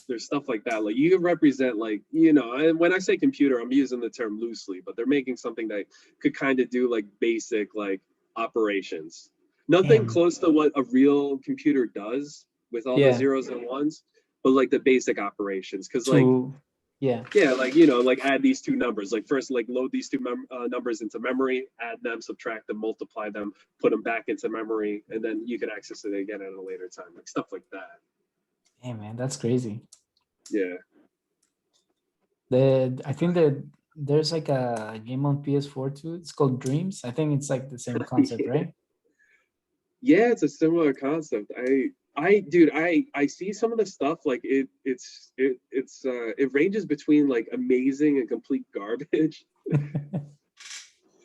S2: there's stuff like that. Like you can represent like, you know, and when I say computer, I'm using the term loosely, but they're making something that could kind of do like basic like operations. Nothing
S1: Damn.
S2: close to what a real computer does with all the
S1: Yeah.
S2: zeros and ones, but like the basic operations. Cause like,
S1: To yeah.
S2: yeah, like, you know, like add these two numbers. Like first, like load these two numbers into memory, add them, subtract them, multiply them, put them back into memory, and then you can access it again at a later time. Like stuff like that.
S1: Hey man, that's crazy.
S2: Yeah.
S1: I think that there's like a game on PS4 too. It's called Dreams. I think it's like the same concept, right?
S2: Yeah, it's a similar concept. Dude, I see some of the stuff like it ranges between like amazing and complete garbage.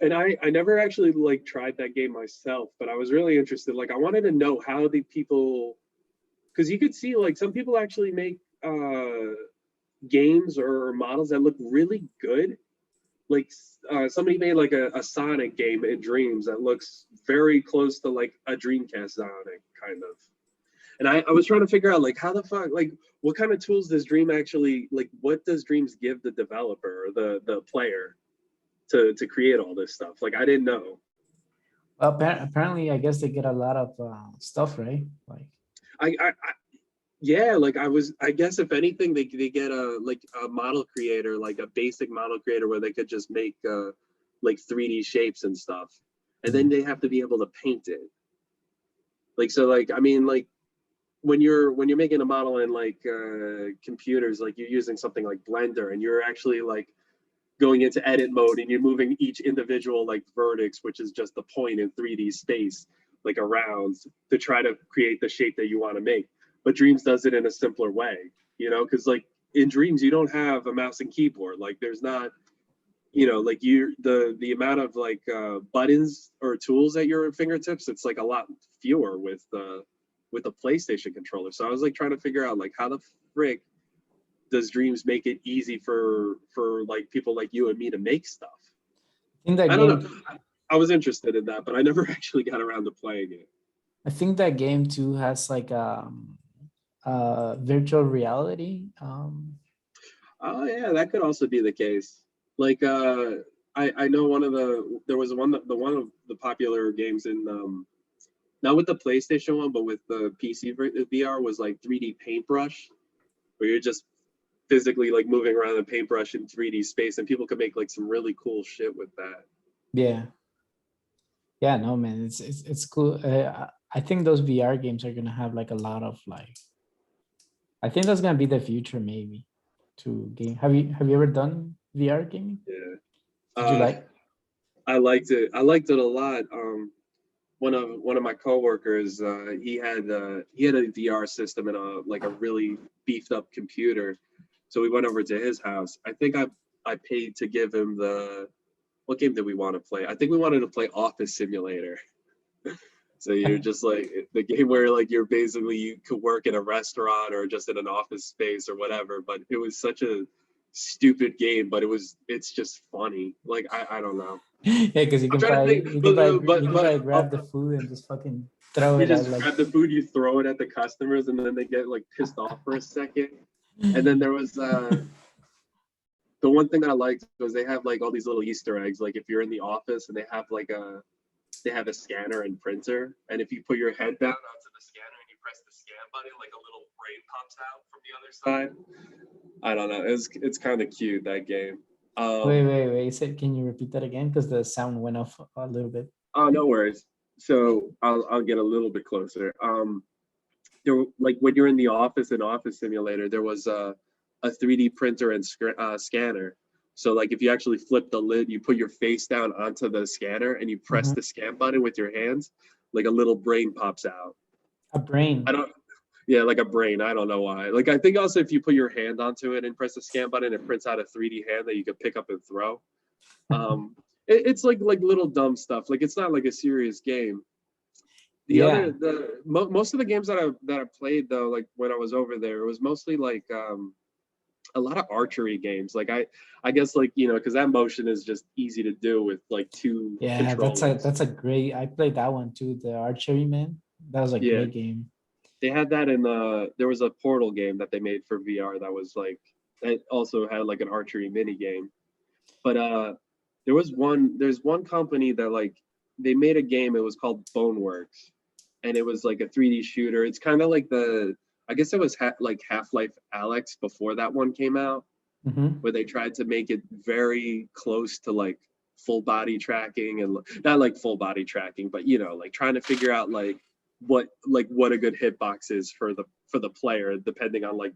S2: And I never actually like tried that game myself, but I was really interested. Like I wanted to know how the people, because you could see like some people actually make games or models that look really good. Like somebody made like a Sonic game in Dreams that looks very close to like a Dreamcast Sonic kind of. And I was trying to figure out like how the fuck, like what kind of tools does Dream actually, like what does Dreams give the developer or the player to create all this stuff? Like I didn't know.
S1: Well, apparently, I guess they get a lot of stuff, right? Like,
S2: I yeah, like I guess if anything they get a like a model creator, like a basic model creator where they could just make like 3D shapes and stuff. And then
S1: yeah.
S2: they have to be able to paint it. Like so like I mean like when you're making a model in like computers, like you're using something like Blender and you're actually like going into edit mode and you're moving each individual like vertex, which is just the point in 3D space, like around to try to create the shape that you want to make. But Dreams does it in a simpler way, you know, because like in Dreams you don't have a mouse and keyboard. Like there's not, you know, like you the amount of like buttons or tools at your fingertips, it's like a lot fewer with the PlayStation controller. So I was like trying to figure out like how the frick does Dreams make it easy for like people like you and me to make stuff?
S1: I think that
S2: I don't know.
S1: game.
S2: I was interested in that, but I never actually got around to playing it.
S1: I think that game too has like virtual reality.
S2: Oh yeah, that could also be the case. Like I know one of there was one the one of the popular games in not with the PlayStation one, but with the PC VR was like 3D paintbrush, where you're just physically like moving around the paintbrush in 3D space, and people could make like some really cool shit with that.
S1: Yeah. Yeah. No, man, it's cool. I think those VR games are gonna have like a lot of like. I think that's gonna be the future, maybe. To game. Have you ever done VR gaming?
S2: Yeah.
S1: Did you like?
S2: I liked it. I liked it a lot. One of my coworkers, he had a VR system and a like a really beefed up computer. So we went over to his house. I think I paid to give him the what game did we want to play? I think we wanted to play Office Simulator. So you're just like the game where like you're basically you could work in a restaurant or just in an office space or whatever. But it was such a stupid game, but it's just funny. Like I don't know.
S1: Yeah, because
S2: I'm trying to think,
S1: you can probably grab the food and just fucking throw
S2: you
S1: it out
S2: just
S1: like.
S2: grab the food, you throw it at the customers, and then they get like pissed off for a second. And then there was the one thing that I liked was they have like all these little Easter eggs. Like if you're in the office and they have a scanner and printer, and if you put your head down onto the scanner and you press the scan button, like a little brain pops out from the other side. I don't know. It's kind of cute, that game.
S1: Wait. Say, can you repeat that again? Because the sound went off a little bit.
S2: Oh, no worries. So I'll get a little bit closer. There like when you're in the office in Office Simulator, there was a 3D printer and scanner. So like if you actually flip the lid, you put your face down onto the scanner and you press
S1: Mhm.
S2: the scan button with your hands, like a little brain pops out.
S1: A
S2: I
S1: brain.
S2: don't. Yeah, like a brain. I don't know why. Like I think also if you put your hand onto it and press the scan button, it prints out a 3D hand that you could pick up and throw. It's like little dumb stuff. Like it's not like a serious game.
S1: Yeah,
S2: Most of the games that I played though, like when I was over there, it was mostly like a lot of archery games. Like I guess like because that motion is just easy to do with like two
S1: yeah,
S2: controllers.
S1: that's a great. I played that one too, the archery man. That was a
S2: Yeah,
S1: great game.
S2: they had that in there was a Portal game that they made for VR that was like that also had like an archery mini game. But there's one company that like they made a game. It was called Boneworks, and it was like a 3D shooter. It's kind of like I guess it was like Half-Life Alex before that one came out,
S1: Hmm.
S2: where they tried to make it very close to like full body tracking and not like full body tracking, but like trying to figure out what a good hitbox is for the player, depending on like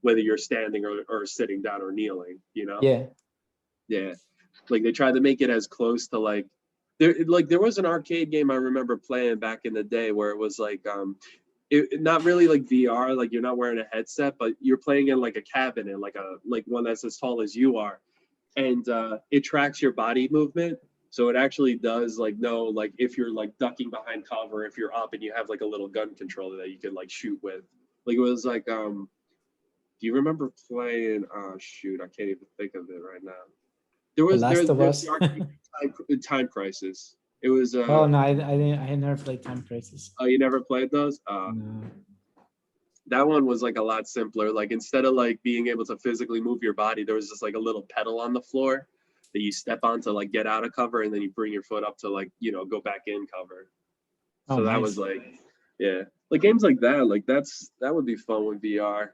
S2: whether you're standing or sitting down or kneeling.
S1: Yeah,
S2: Yeah, like they tried to make it as close to there was an arcade game I remember playing back in the day where it was like not really like VR, like you're not wearing a headset, but you're playing in like a cabin and like one that's as tall as you are, and it tracks your body movement. So it actually does like know like if you're like ducking behind cover, if you're up and you have like a little gun controller that you can like shoot with. Like it was like do you remember playing shoot, I can't even think of it right now. There
S1: The
S2: was
S1: Last of
S2: there's the
S1: Us.
S2: arcade time crisis. It was
S1: Oh no, I didn't. I had never played Time Crisis.
S2: oh, you never played those?
S1: No.
S2: That one was like a lot simpler. Like instead of like being able to physically move your body, there was just like a little pedal on the floor that you step on to like get out of cover, and then you bring your foot up to like go back in cover.
S1: Oh,
S2: So that was
S1: nice.
S2: like yeah, like games like that. Like that would be fun with VR.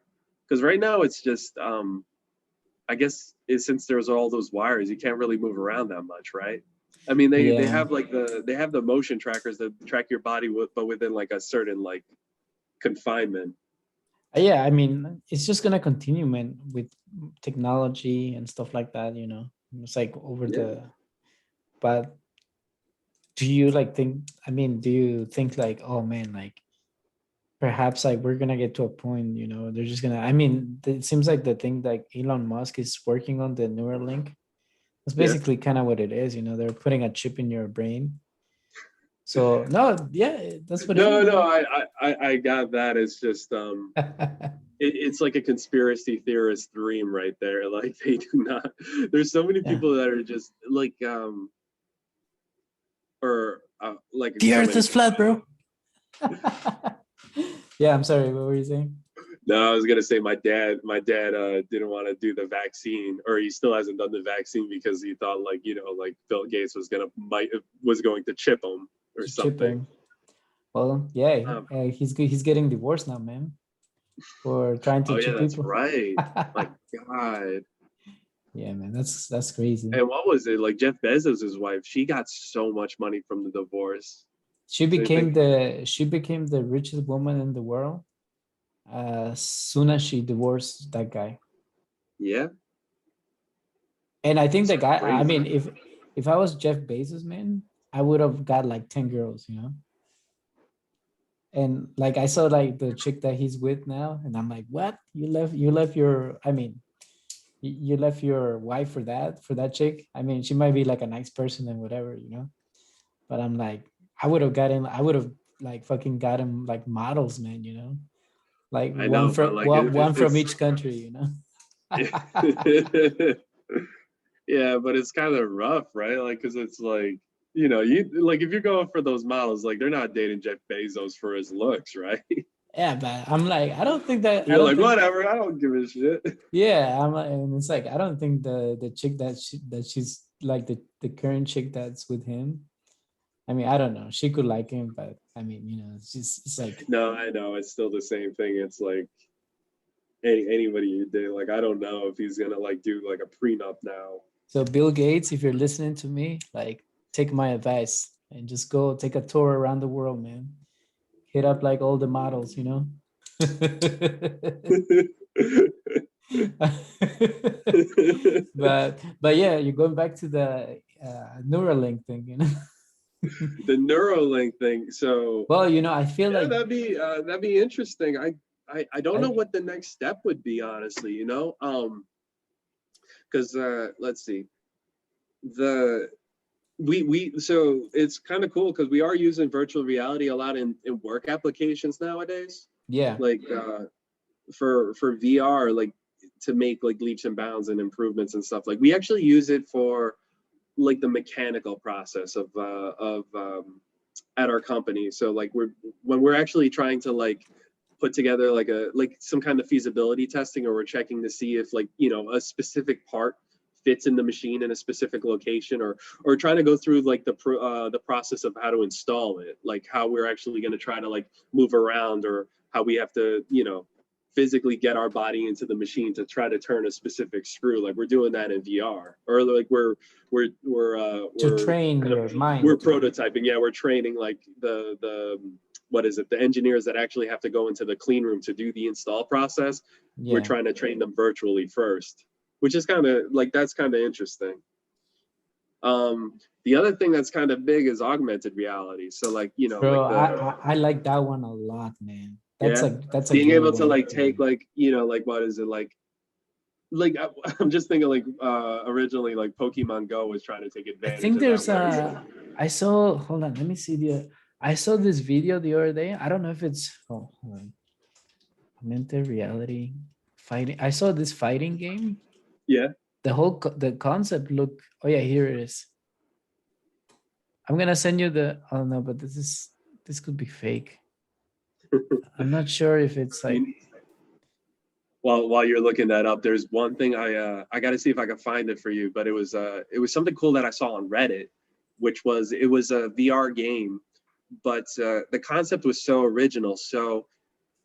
S2: Because right now it's just I guess since there's all those wires, you can't really move around that much, right? I mean, they
S1: Yeah.
S2: have like they have the motion trackers that track your body but within like a certain like confinement.
S1: Yeah, I mean, it's just gonna continue, man, with technology and stuff like that, you know. It's like over
S2: Yeah,
S1: the but do you like think I mean, do you think like, oh man, like perhaps like we're gonna get to a point, you know, they're just gonna I mean, it seems like the thing like Elon Musk is working on the Neuralink. That's
S2: yeah.
S1: basically kind of what it is, you know, they're putting a chip in your brain. So no, yeah, that's what it
S2: No,
S1: is,
S2: no,
S1: man.
S2: I got that. It's just it's like a conspiracy theorist dream right there. Like they do not. There's so many
S1: Yeah.
S2: people that are just like or like
S1: The
S2: so
S1: earth
S2: many
S1: is
S2: people.
S1: flat, bro. Yeah, I'm sorry, what were you saying?
S2: No, I was gonna say my dad didn't want to do the vaccine, or he still hasn't done the vaccine because he thought like like Bill Gates was going to chip him or
S1: To chip
S2: something.
S1: him. Well, yeah,
S2: Um,
S1: he's getting divorced now, man, for trying to
S2: oh yeah,
S1: chip
S2: that's
S1: people.
S2: right. My God.
S1: Yeah, man, that's crazy.
S2: And what was it like? Jeff Bezos' wife, she got so much money from the divorce. They think,
S1: She became the richest woman in the world as soon as she divorced that guy.
S2: yeah,
S1: And I think
S2: it's
S1: the guy, I
S2: crazy.
S1: mean, if I was Jeff Bezos, man, I would have got like 10 girls, you know? And like I saw like the chick that he's with now, and I'm like, what? You left your I mean, you left your wife for that chick. I mean, she might be like a nice person and whatever, you know. But I'm like, I would have like fucking got him like models, man, you know, like
S2: I know, but like
S1: one from each country, you know.
S2: yeah, but it's kind of rough, right? Like, cause it's like, you like if you're going for those models, like they're not dating Jeff Bezos for his looks, right?
S1: Yeah, but I'm like, I
S2: You're
S1: don't
S2: like,
S1: think,
S2: whatever, I don't give a shit.
S1: yeah, I'm like, and it's like, I don't think the chick that she's like the current chick that's with him. I mean, I don't know. She could like him, but I mean, you know, it's like
S2: No, I know, it's still the same thing. It's like anybody you date, like I don't know if he's gonna like do like a prenup now.
S1: so Bill Gates, if you're listening to me, like take my advice and just go take a tour around the world, man. Hit up like all the models, you know. But yeah, you're going back to the Neuralink thing, you know.
S2: the Neuralink thing. So
S1: Well, I feel
S2: yeah,
S1: like
S2: that'd be interesting. I don't know
S1: I
S2: what the next step would be, honestly. Because let's see, the we so it's kind of cool because we are using virtual reality a lot in work applications nowadays.
S1: yeah,
S2: Like for VR, like to make like leaps and bounds and improvements and stuff. Like we actually use it for like the mechanical process of at our company. So like when we're actually trying to like put together like some kind of feasibility testing, or we're checking to see if like a specific part fits in the machine in a specific location, or trying to go through like the process of how to install it, like how we're actually going to try to like move around, or how we have to physically get our body into the machine to try to turn a specific screw. Like we're doing that in VR, or like
S1: to
S2: we're
S1: train
S2: kind of
S1: your mind.
S2: we're prototyping. Yeah, we're training like the what is it? The engineers that actually have to go into the clean room to do the install process. We're
S1: Yeah.
S2: trying to train them virtually first, which is kind of like that's kind of interesting. The other thing that's kind of big is augmented reality. So like
S1: Bro,
S2: like the
S1: I like that one a lot, man.
S2: yeah,
S1: That's a
S2: being
S1: good
S2: able to
S1: one.
S2: like take like like what is it like I'm just thinking like originally like Pokemon Go was trying to take
S1: I
S2: advantage
S1: think
S2: of that
S1: there's
S2: where
S1: I saw, hold on, let me see I saw this video the other day. I don't know if it's, hold on. Augmented reality fighting. I saw this fighting game.
S2: yeah.
S1: The concept look, oh yeah, here it is. I'm gonna send you oh no, but this could be fake. I'm not sure if it's like,
S2: You, while you're looking that up, there's one thing I got to see if I can find it for you, but it was something cool that I saw on Reddit, which was it was a VR game, but the concept was so original. So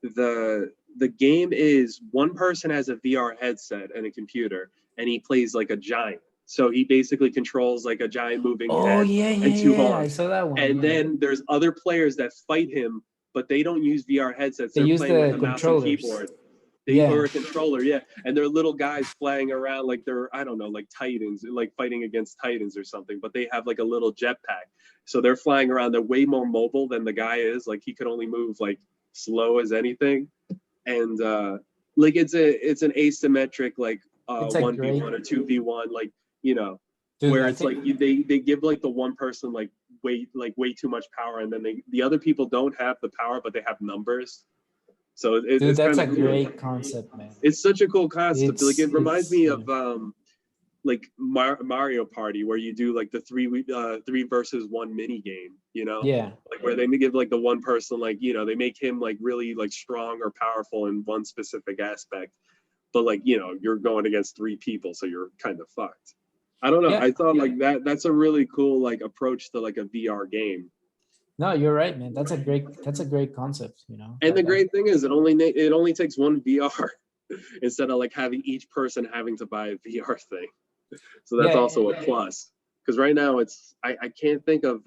S2: the game is one person has a VR headset and a computer, and he plays like a giant. So he basically controls like a giant moving
S1: oh
S2: head
S1: yeah, yeah,
S2: and two
S1: yeah, I
S2: arms.
S1: saw that one.
S2: And
S1: Yeah.
S2: then there's other players that fight him, but they don't use VR headsets.
S1: They
S2: They're
S1: use
S2: playing with
S1: the
S2: a mouse and
S1: controllers.
S2: keyboard. They or
S1: Yeah.
S2: a controller, yeah. And they're little guys flying around like they're, I don't know, like titans, like fighting against titans or something, but they have like a little jetpack. So they're flying around. They're way more mobile than the guy is. Like he could only move like slow as anything. And like it's an asymmetric like
S1: It's a great,
S2: 1v1 or 2v1, like you know
S1: dude,
S2: where
S1: I
S2: it's like
S1: think,
S2: they give like the one person like way too much power, and then the other people don't have the power but they have numbers. So
S1: dude,
S2: it's
S1: that's
S2: kind
S1: a
S2: of cool.
S1: great concept, man.
S2: It's such a cool concept. Like it reminds
S1: It's
S2: me
S1: yeah.
S2: of like Mario Party, where you do like the three versus one mini game,
S1: Yeah.
S2: like where they give like the one person like they make him like really like strong or powerful in one specific aspect, but like you're going against three people, so you're kind of fucked. I don't know.
S1: Yeah.
S2: I thought like that's a really cool like approach to like a VR game.
S1: No, you're right, man. That's a great concept,
S2: And the
S1: Like
S2: great thing is it only takes one VR instead of like having each person having to buy a VR thing. So that's
S1: yeah,
S2: also a plus. Because right now I can't think of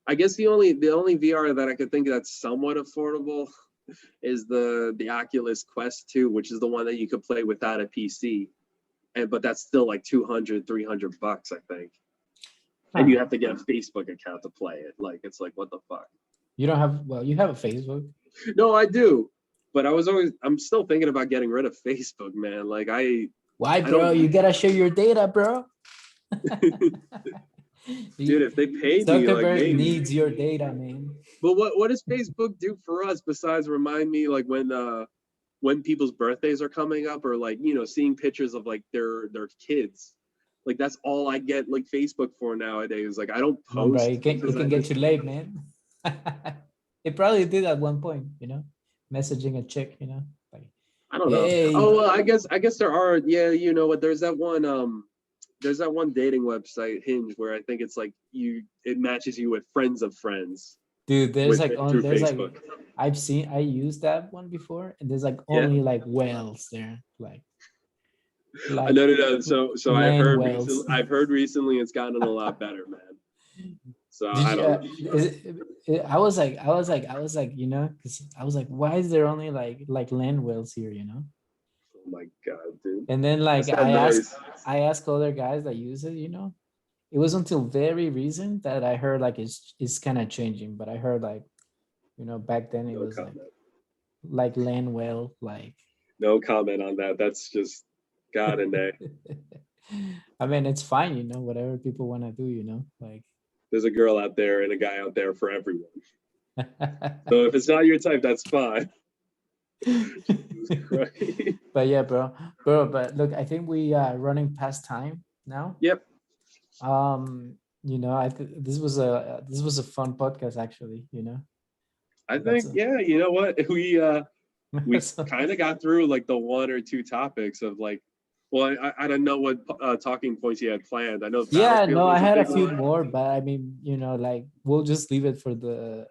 S2: I guess the only VR that I could think of that's somewhat affordable is the Oculus Quest 2, which is the one that you could play without a PC. But that's still like 200-300 bucks, I think. And
S1: huh.
S2: you have to get a Facebook account to play it. Like it's like what the fuck?
S1: You don't have, well, you have a Facebook.
S2: No, I do. But I'm still thinking about getting rid of Facebook, man. Like
S1: Why,
S2: I
S1: bro? You
S2: don't
S1: gotta share your data, bro.
S2: dude, if they paid me, like
S1: Zuckerberg
S2: maybe.
S1: needs your data, man.
S2: But what does Facebook do for us besides remind me like when people's birthdays are coming up, or like seeing pictures of like their kids? Like that's all I get like Facebook for nowadays. Like I don't
S1: Come on, bro.
S2: post
S1: It
S2: because I
S1: can get
S2: just
S1: you late, man. It probably did at one point, messaging a chick, like,
S2: I don't know.
S1: hey,
S2: Oh well, I guess there are. Yeah, you know what? There's that one dating website, Hinge, where I think it's like it matches you with friends of friends
S1: dude,
S2: through
S1: there's like,
S2: Facebook.
S1: I used that one before, and there's like
S2: Yeah.
S1: only like whales there, like
S2: No. So
S1: land whales.
S2: I've heard recently it's gotten a lot better, man. So
S1: Did
S2: I
S1: you?
S2: don't know.
S1: I was like, because I was like, why is there only like land whales here?
S2: Oh my god, dude.
S1: And then
S2: What's
S1: like
S2: that noise?
S1: I asked other guys that use it, it was until very recent that I heard like it's kind of changing. But I heard like, back then it
S2: No
S1: was
S2: comment.
S1: like land well, like.
S2: No comment on that. That's just God and day.
S1: I mean, it's fine, whatever people want to do, like.
S2: There's a girl out there and a guy out there for everyone. So if it's not your type, that's fine. Jesus Christ.
S1: But yeah, bro. But look, I think we are running past time now.
S2: Yep.
S1: This was a fun podcast, actually.
S2: I
S1: That's
S2: think, yeah, you know what? We
S1: so,
S2: kind of got through like the one or two topics of like, well, I don't know what talking points you had planned. I know
S1: yeah,
S2: Battlefield
S1: no, I
S2: was a
S1: had a
S2: big
S1: few
S2: one.
S1: more, but I mean, like we'll just leave it for the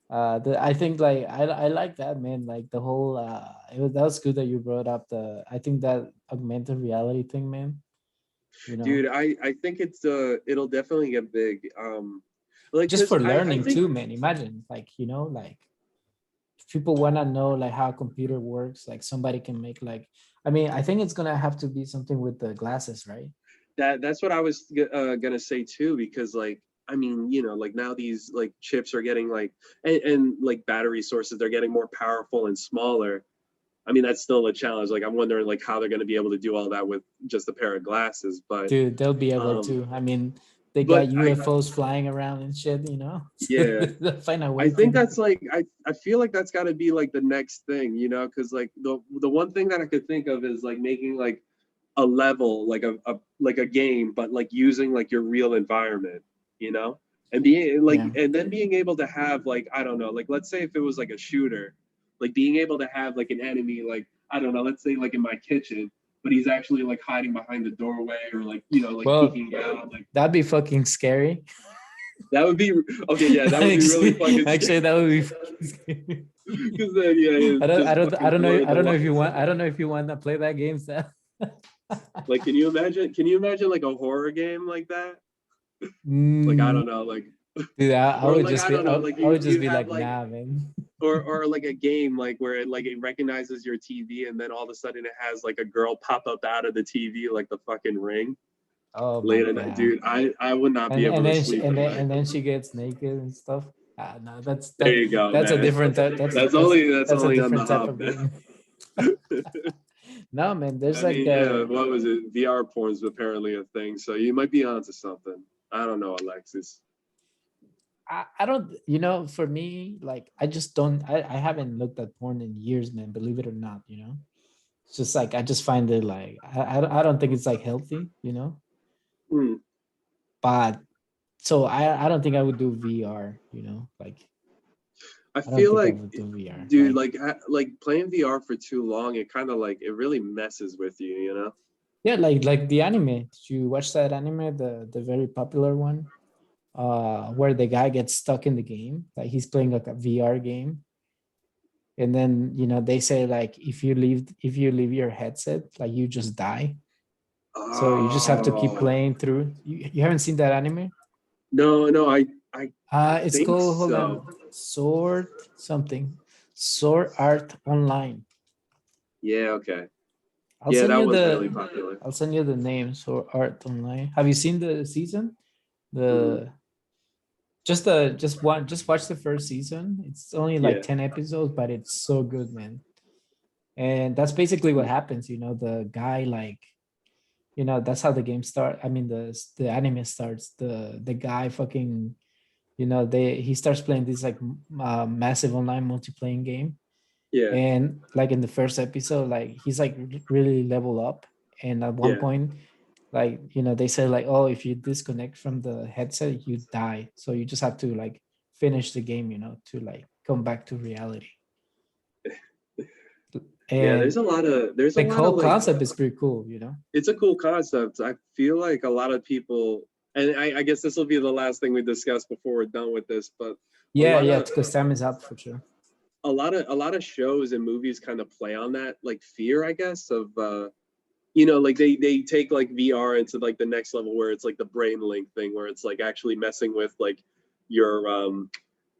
S1: I think like I like that, man, like the whole that was good that you brought up I think that augmented reality thing, man.
S2: Dude, I think it'll definitely get big. Like,
S1: Just
S2: cause
S1: for
S2: I
S1: learning
S2: think,
S1: too, man. Imagine like, like if people want to know like how a computer works, like somebody can make like, I mean, I think it's gonna have to be something with the glasses, right?
S2: that's what I was gonna say too, because like, I mean, like now these like chips are getting like, and like battery sources, they're getting more powerful and smaller. I mean, that's still a challenge. Like, I'm wondering like how they're gonna be able to do all that with just a pair of glasses.
S1: Dude, they'll be able
S2: Um,
S1: to. I mean, they got
S2: but
S1: UFOs flying around and shit,
S2: yeah,
S1: They'll find a
S2: I
S1: way
S2: think
S1: to.
S2: that's like I feel like that's got to be like the next thing, because like the one thing that I could think of is like making like a level, like a game, but like using like your real environment, and being like
S1: Yeah.
S2: and then being able to have like, I don't know, like let's say if it was like a shooter, like being able to have like an enemy, like I don't know, let's say like in my kitchen, but he's actually like hiding behind the doorway, or like like
S1: Well,
S2: peeking out, like
S1: that'd be fucking scary.
S2: that would be okay. Yeah, that would be really fucking
S1: Actually,
S2: scary.
S1: that would be fucking scary.
S2: Because then, yeah,
S1: I
S2: it's
S1: don't, I
S2: just
S1: don't, I
S2: fucking
S1: don't know.
S2: blowing
S1: I
S2: the
S1: don't know if
S2: lights
S1: you want. I
S2: out.
S1: don't know if you want to play that game, Seth.
S2: Like, can you imagine? Can you imagine like a horror game like that? Like, I
S1: Mm,
S2: don't know, like,
S1: dude, I
S2: or
S1: would
S2: like
S1: just
S2: I
S1: be.
S2: don't know,
S1: I,
S2: like
S1: I would just
S2: you
S1: be
S2: have
S1: like,
S2: like,
S1: nah, man.
S2: or like a game like where it recognizes your TV, and then all of a sudden it has like a girl pop up out of the TV like the fucking Ring
S1: Oh my
S2: late at night,
S1: god.
S2: dude. I would not be
S1: And
S2: able to
S1: then she
S2: sleep at night.
S1: and then she gets naked and stuff. Ah, no,
S2: There you go,
S1: that's a
S2: man.
S1: different type. That's
S2: That's
S1: that's
S2: only that's
S1: that's a
S2: only on the
S1: different type
S2: hub,
S1: of
S2: man.
S1: game. No, man, there's
S2: I
S1: like
S2: mean, yeah, what was it? VR porn's apparently a thing, so you might be onto something. I don't know, Alexis.
S1: I don't, for me, like I just don't, I haven't looked at porn in years, man, believe it or not. It's just like I just find it like I don't think it's like healthy,
S2: Hmm.
S1: but so I don't think I would do VR, like
S2: I
S1: I don't
S2: feel
S1: think I
S2: like,
S1: would do VR.
S2: dude,
S1: Like
S2: like playing VR for too long, it kind of like it really messes with you, you know?
S1: yeah, like the anime. Did you watch that anime, the very popular one? Where the guy gets stuck in the game, like he's playing like a VR game, and then they say like if you leave your headset, like you just die, so you just have to keep
S2: Oh
S1: playing through. You haven't seen that anime?
S2: no, no, I
S1: It's
S2: think
S1: called, hold on,
S2: so.
S1: sword something, sword art online.
S2: Yeah, okay.
S1: i'll
S2: Yeah,
S1: send
S2: that
S1: you
S2: was really
S1: the
S2: popular.
S1: i'll send you the name, sword art online. Have you seen the season?
S2: Mm,
S1: The just watch the first season. It's only like
S2: yeah,
S1: 10 episodes, but it's so good, man. And that's basically what happens. The guy, like, that's how the game start. I mean, the anime starts. The guy fucking, he starts playing this like massive online multiplayer game.
S2: yeah,
S1: And like in the first episode, like he's like really level up. And at one
S2: yeah.
S1: point, like, they say like, oh, if you disconnect from the headset, you die. So you just have to like finish the game, to like come back to reality.
S2: Yeah,
S1: And
S2: there's a
S1: the
S2: lot of
S1: whole
S2: like,
S1: concept is pretty cool.
S2: it's a cool concept. I feel like a lot of people, and I guess this will be the last thing we discuss before we're done with this, but a
S1: Yeah,
S2: lot
S1: yeah,
S2: of
S1: because time is up for sure.
S2: a lot of shows and movies kind of play on that like fear, I guess, of like they take like VR into like the next level, where it's like the brain link thing, where it's like actually messing with like your um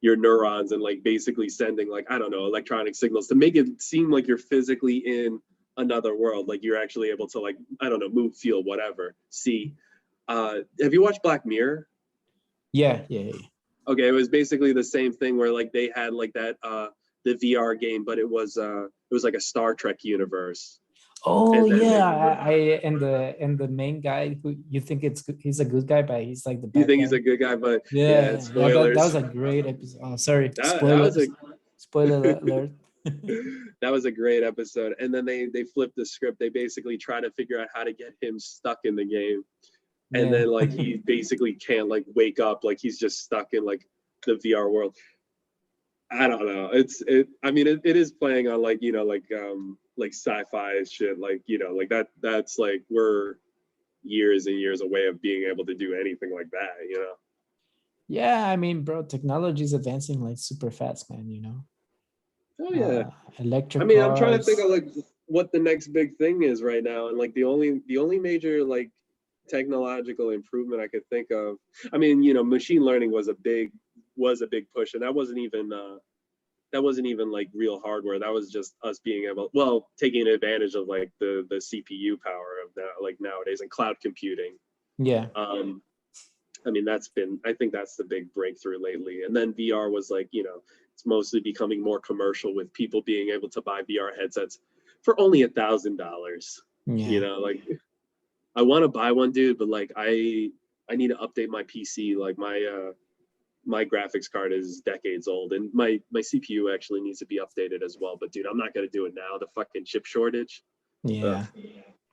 S2: your neurons, and like basically sending like, I don't know, electronic signals to make it seem like you're physically in another world, like you're actually able to, like, I don't know, move, feel, whatever, see. Have you watched Black Mirror?
S1: Yeah.
S2: Okay, it was basically the same thing where like they had like that the VR game, but it was like a Star Trek universe.
S1: Oh
S2: And then
S1: yeah,
S2: they,
S1: I and the main guy who you think he's a good guy, but he's like the
S2: you
S1: bad
S2: think he's
S1: guy.
S2: a good guy, but yeah,
S1: Yeah. That was
S2: spoilers.
S1: a great episode. Oh, sorry,
S2: That was a
S1: spoiler alert.
S2: that was a great episode. And then they flipped the script. They basically try to figure out how to get him stuck in the game. And
S1: Yeah,
S2: then like he basically can't like wake up, like he's just stuck in like the VR world. I don't know. I mean it is playing on like, like sci-fi shit, like, like that's like we're years and years away of being able to do anything like that.
S1: yeah. I mean, bro, technology is advancing like super fast, man.
S2: Oh yeah. I
S1: Electric
S2: mean, I'm trying to think
S1: cars.
S2: of like what the next big thing is right now, and like the only major like technological improvement I could think of. I mean, machine learning was a big push, and that wasn't even like real hardware. That was just us being able, well, taking advantage of like the CPU power of that, like nowadays, and cloud computing.
S1: Yeah,
S2: Um, I mean, I think that's the big breakthrough lately. And then VR was like, it's mostly becoming more commercial with people being able to buy VR headsets for only $1,000.
S1: yeah.
S2: Like I want to buy one, dude, but like I need to update my PC. Like my graphics card is decades old, and my CPU actually needs to be updated as well. But dude, I'm not gonna do it now. The fucking chip shortage, ugh,
S1: Yeah.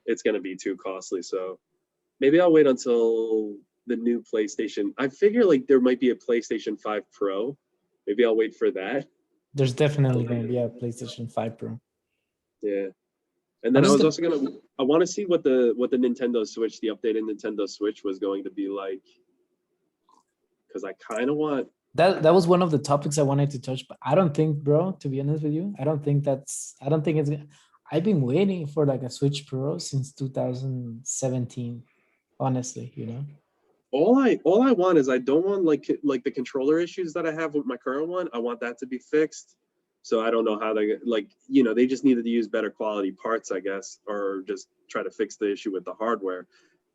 S2: it's gonna be too costly. So maybe I'll wait until the new PlayStation. I figure like there might be a PlayStation 5 Pro. Maybe I'll wait for that.
S1: There's definitely going to be a PlayStation 5 Pro.
S2: Yeah. And
S1: I'm
S2: then I
S1: just
S2: was
S1: gonna,
S2: also I want to see what the Nintendo Switch, the updated Nintendo Switch was going to be like, because I kind of want.
S1: that was one of the topics I wanted to touch, but I don't think, bro, to be honest with you, I don't think I've been waiting for like a Switch Pro since 2017, honestly.
S2: All I want is I don't want like the controller issues that I have with my current one. I want that to be fixed. So I don't know how they like, they just needed to use better quality parts, I guess, or just try to fix the issue with the hardware.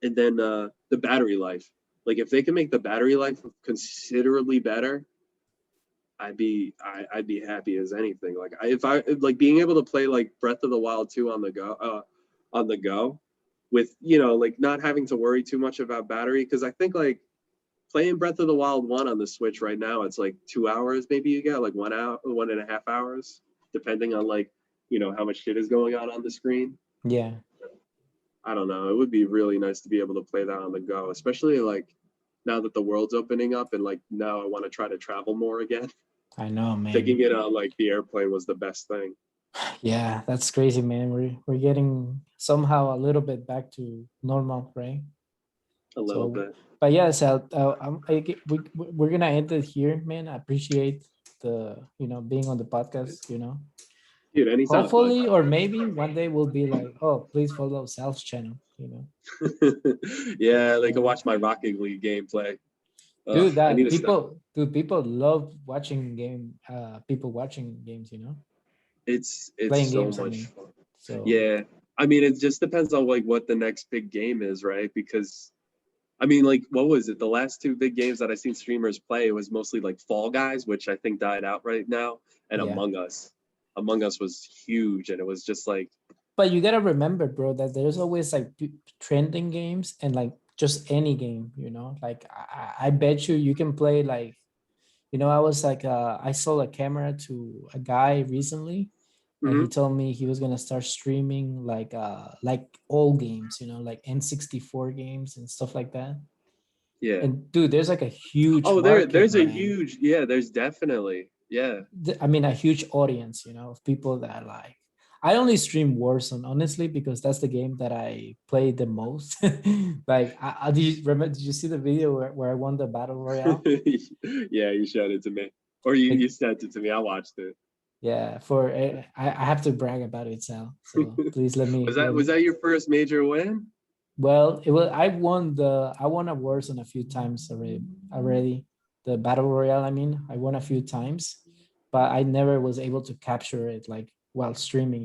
S2: And then the battery life. Like if they can make the battery life considerably better, I'd be happy as anything. Like if I like being able to play like Breath of the Wild 2 on the go with, like not having to worry too much about battery, because I think like playing Breath of the Wild 1 on the Switch right now, it's like 2 hours, maybe you get like 1 hour, 1.5 hours, depending on like, how much shit is going on the screen.
S1: Yeah,
S2: I don't know. It would be really nice to be able to play that on the go, especially like now that the world's opening up, and like now I want to try to travel more again.
S1: I know,
S2: Taking
S1: man.
S2: it on like the airplane was the best thing.
S1: Yeah, that's crazy, man. We're getting somehow a little bit back to normal, right?
S2: A little
S1: So,
S2: bit.
S1: but yeah, so we're gonna end it here, man. I appreciate being on the podcast.
S2: Dude, anytime, bud.
S1: Hopefully, or maybe one day we'll be like, oh, please follow Sal's channel.
S2: Yeah, they can
S1: Yeah.
S2: watch my Rocket League gameplay.
S1: Dude,
S2: I need to stop.
S1: people love people watching games,
S2: It's
S1: playing
S2: so
S1: games, I
S2: much
S1: mean.
S2: fun.
S1: So
S2: Yeah. I mean, it just depends on like what the next big game is, right? Because I mean, like, what was it? The last two big games that I seen streamers play was mostly like Fall Guys, which I think died out right now, and
S1: yeah.
S2: Among Us. Among Us was huge, and it was just like,
S1: But you gotta remember, bro, that there's always like trending games and like just any game. Like I bet you can play like, I was like, I sold a camera to a guy recently, and he
S2: mhm,
S1: told me he was gonna start streaming like old games, like N64 games and stuff like that.
S2: yeah.
S1: And dude, there's like a huge
S2: Oh,
S1: market,
S2: there's a
S1: man.
S2: huge, yeah. There's definitely, yeah.
S1: I mean, a huge audience, of people that like. I only stream Warzone, honestly, because that's the game that I play the most. Like, did you see the video where I won the battle royale?
S2: Yeah, you showed it to me, or you
S1: Like,
S2: you sent it to me. I watched it.
S1: yeah, I have to brag about it, Sal. So please let me
S2: Was that
S1: let
S2: was
S1: me.
S2: that your first major win?
S1: Well, I won awards on a few times already. The battle royale, I mean, I won a few times, but I never was able to capture it like while streaming.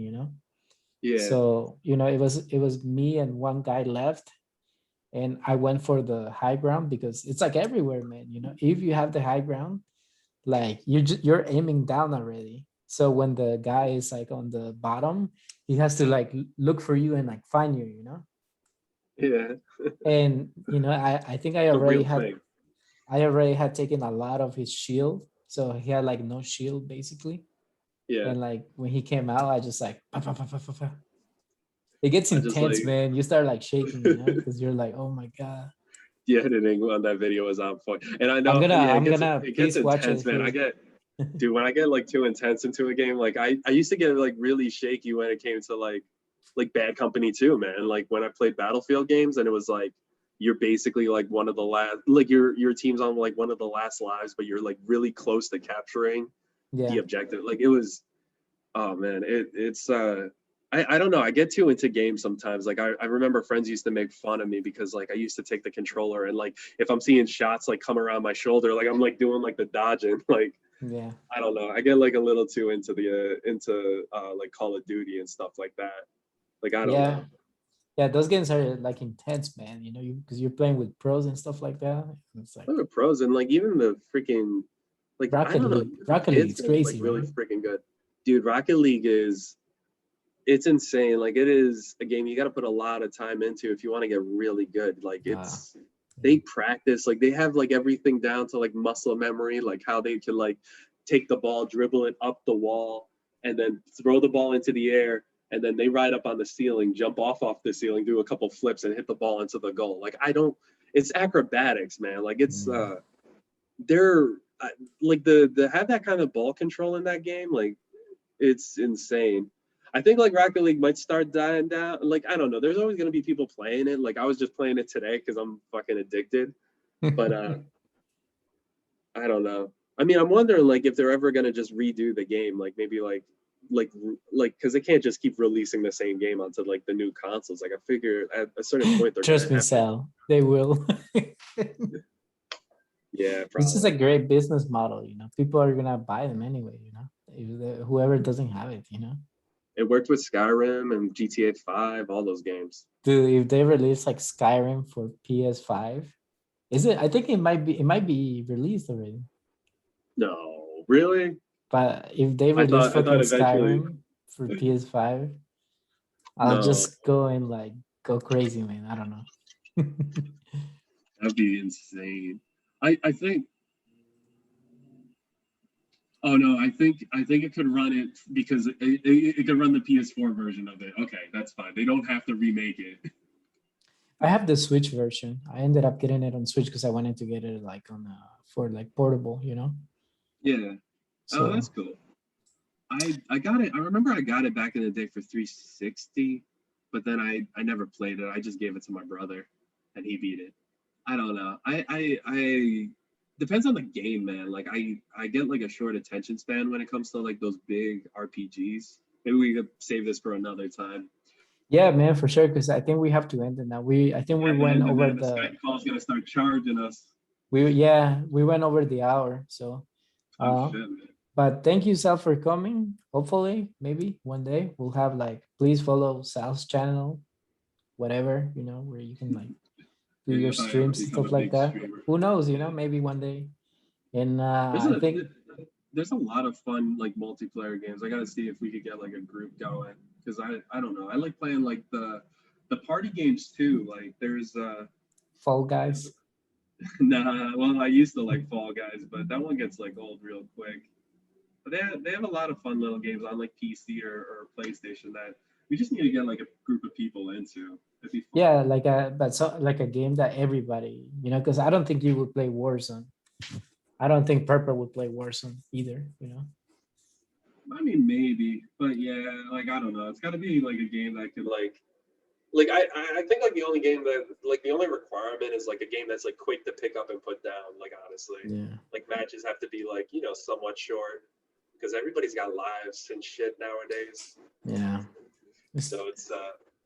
S2: Yeah.
S1: So, it was me and one guy left, and I went for the high ground because it's like everywhere, man. You know, if you have the high ground, like you're aiming down already. So when the guy is like on the bottom, he has to like look for you and like find you, you know.
S2: Yeah,
S1: And you know, I think
S2: the real thing.
S1: I already had taken a lot of his shield, so he had like no shield basically.
S2: Yeah,
S1: And like when he came out, I just like pa, pa, pa, pa, pa, pa. It gets
S2: I just
S1: intense,
S2: like
S1: man. You start like shaking, you know, because you're like, oh my god.
S2: the editing on that video was on point, and I know, yeah,
S1: I'm gonna
S2: it gets
S1: please watch it
S2: intense, man.
S1: here.
S2: Dude, when I get like too intense into a game, like I used to get like really shaky when it came to like Bad Company too, man. Like when I played Battlefield games, and it was like you're basically like one of the last, like your team's on like one of the last lives, but you're like really close to capturing the
S1: Yeah.
S2: objective. Like it was, oh man, it's I don't know. I get too into games sometimes. Like I remember friends used to make fun of me because like I used to take the controller and like if I'm seeing shots like come around my shoulder, like I'm like doing like the dodging. Like
S1: Yeah.
S2: I don't know. I get like a little too into the like Call of Duty and stuff like that. Like I don't
S1: Yeah.
S2: know.
S1: Yeah. Those games are like intense, man. You know, because you're playing with pros and stuff like that. It's like
S2: Look at pros and like even the freaking like I
S1: Rocket
S2: don't know.
S1: League.
S2: Even the
S1: Rocket League
S2: kids
S1: is
S2: games like
S1: crazy,
S2: really
S1: right?
S2: freaking good. Dude, Rocket League is it's insane. Like it is a game you got to put a lot of time into if you want to get really good. Like
S1: Ah,
S2: it's
S1: yeah.
S2: they practice like they have like everything down to like muscle memory, like how they can like take the ball, dribble it up the wall, and then throw the ball into the air, and then they ride up on the ceiling, jump off the ceiling, do a couple flips, and hit the ball into the goal. Like I don't. It's acrobatics, man. Like it's
S1: Mm.
S2: they're like the have that kind of ball control in that game. Like it's insane. I think like Rocket League might start dying down. Like I don't know. There's always gonna be people playing it. Like I was just playing it today because I'm fucking addicted. But I don't know. I mean, I'm wondering like if they're ever gonna just redo the game. Like maybe like because they can't just keep releasing the same game onto like the new consoles. Like I figure at a certain point they're gonna
S1: Trust me,
S2: have to.
S1: Sal. They will.
S2: Yeah,
S1: This is a
S2: probably.
S1: great business model, you know. People are gonna buy them anyway, you know. Whoever doesn't have it, you know.
S2: It worked with Skyrim and GTA 5, all those games.
S1: Dude, if they release like Skyrim for PS5, is it? I think it might be released already.
S2: No, really?
S1: But if they release
S2: I thought
S1: fucking
S2: eventually.
S1: Skyrim for PS5, I'll
S2: No,
S1: just go and like go crazy, man. I don't know.
S2: that'd be insane. I think. Oh no, I think it could run it because it could run the PS4 version of it. Okay, that's fine. They don't have to remake it.
S1: I have the Switch version. I ended up getting it on Switch because I wanted to get it like on for like portable, you know.
S2: Yeah. Oh,
S1: So
S2: that's cool. I got it. I remember I got it back in the day for 360, but then I never played it. I just gave it to my brother, and he beat it. I don't know. I depends on the game, man. Like I get like a short attention span when it comes to like those big RPGs. Maybe we could save this for another time.
S1: yeah, man, for sure. Because I think we have to end it now. I think we
S2: We have to
S1: went
S2: end it,
S1: over
S2: man. The
S1: the
S2: Skype call's gonna start charging us.
S1: we went over the hour. So,
S2: Oh
S1: uh,
S2: shit, man.
S1: but thank you, Sal, for coming. Hopefully, maybe one day we'll have like please follow Sal's channel, whatever you know, where you can like do
S2: Yeah,
S1: your
S2: I thought I would
S1: streams and
S2: become
S1: stuff
S2: a
S1: like
S2: big
S1: that.
S2: streamer.
S1: Who knows? You know,
S2: Yeah.
S1: maybe one day. And
S2: There's
S1: I
S2: a
S1: think
S2: there's a lot of fun like multiplayer games. I gotta see if we could get like a group going because I don't know. I like playing like the party games too. Like there's
S1: Fall Guys.
S2: nah. Well, I used to like Fall Guys, but that one gets like old real quick. But they have a lot of fun little games on like PC or PlayStation that we just need to get like a group of people into. It'd be fun.
S1: Yeah, like like a game that everybody, you know, because I don't think you would play Warzone. I don't think Purple would play Warzone either, you know.
S2: I mean, maybe, but yeah, like I don't know. It's got to be like a game that could like I think like the only game that like the only requirement is like a game that's like quick to pick up and put down. Like honestly,
S1: Yeah.
S2: like matches have to be like somewhat short because everybody's got lives and shit nowadays.
S1: Yeah.
S2: So it's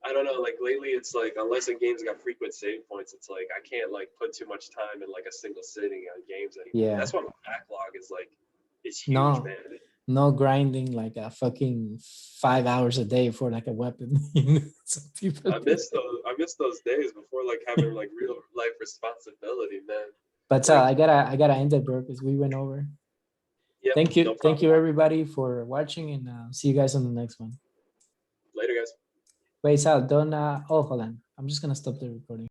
S2: I don't know. Like lately, it's like unless a game's got frequent save points, it's like I can't like put too much time in like a single sitting on games anymore.
S1: Yeah.
S2: That's why my backlog is like it's huge,
S1: No,
S2: man.
S1: no grinding like a fucking 5 hours a day for like a weapon. Some people do.
S2: I miss those days before like having like real life responsibility, man.
S1: But Sal,
S2: Like,
S1: I gotta end it, bro, because we went over.
S2: yep, no
S1: Thank you
S2: problem.
S1: everybody for watching, and see you guys on the next one.
S2: Later, guys.
S1: Wait, Sal, don't. Oh, hold on. I'm just gonna stop the recording.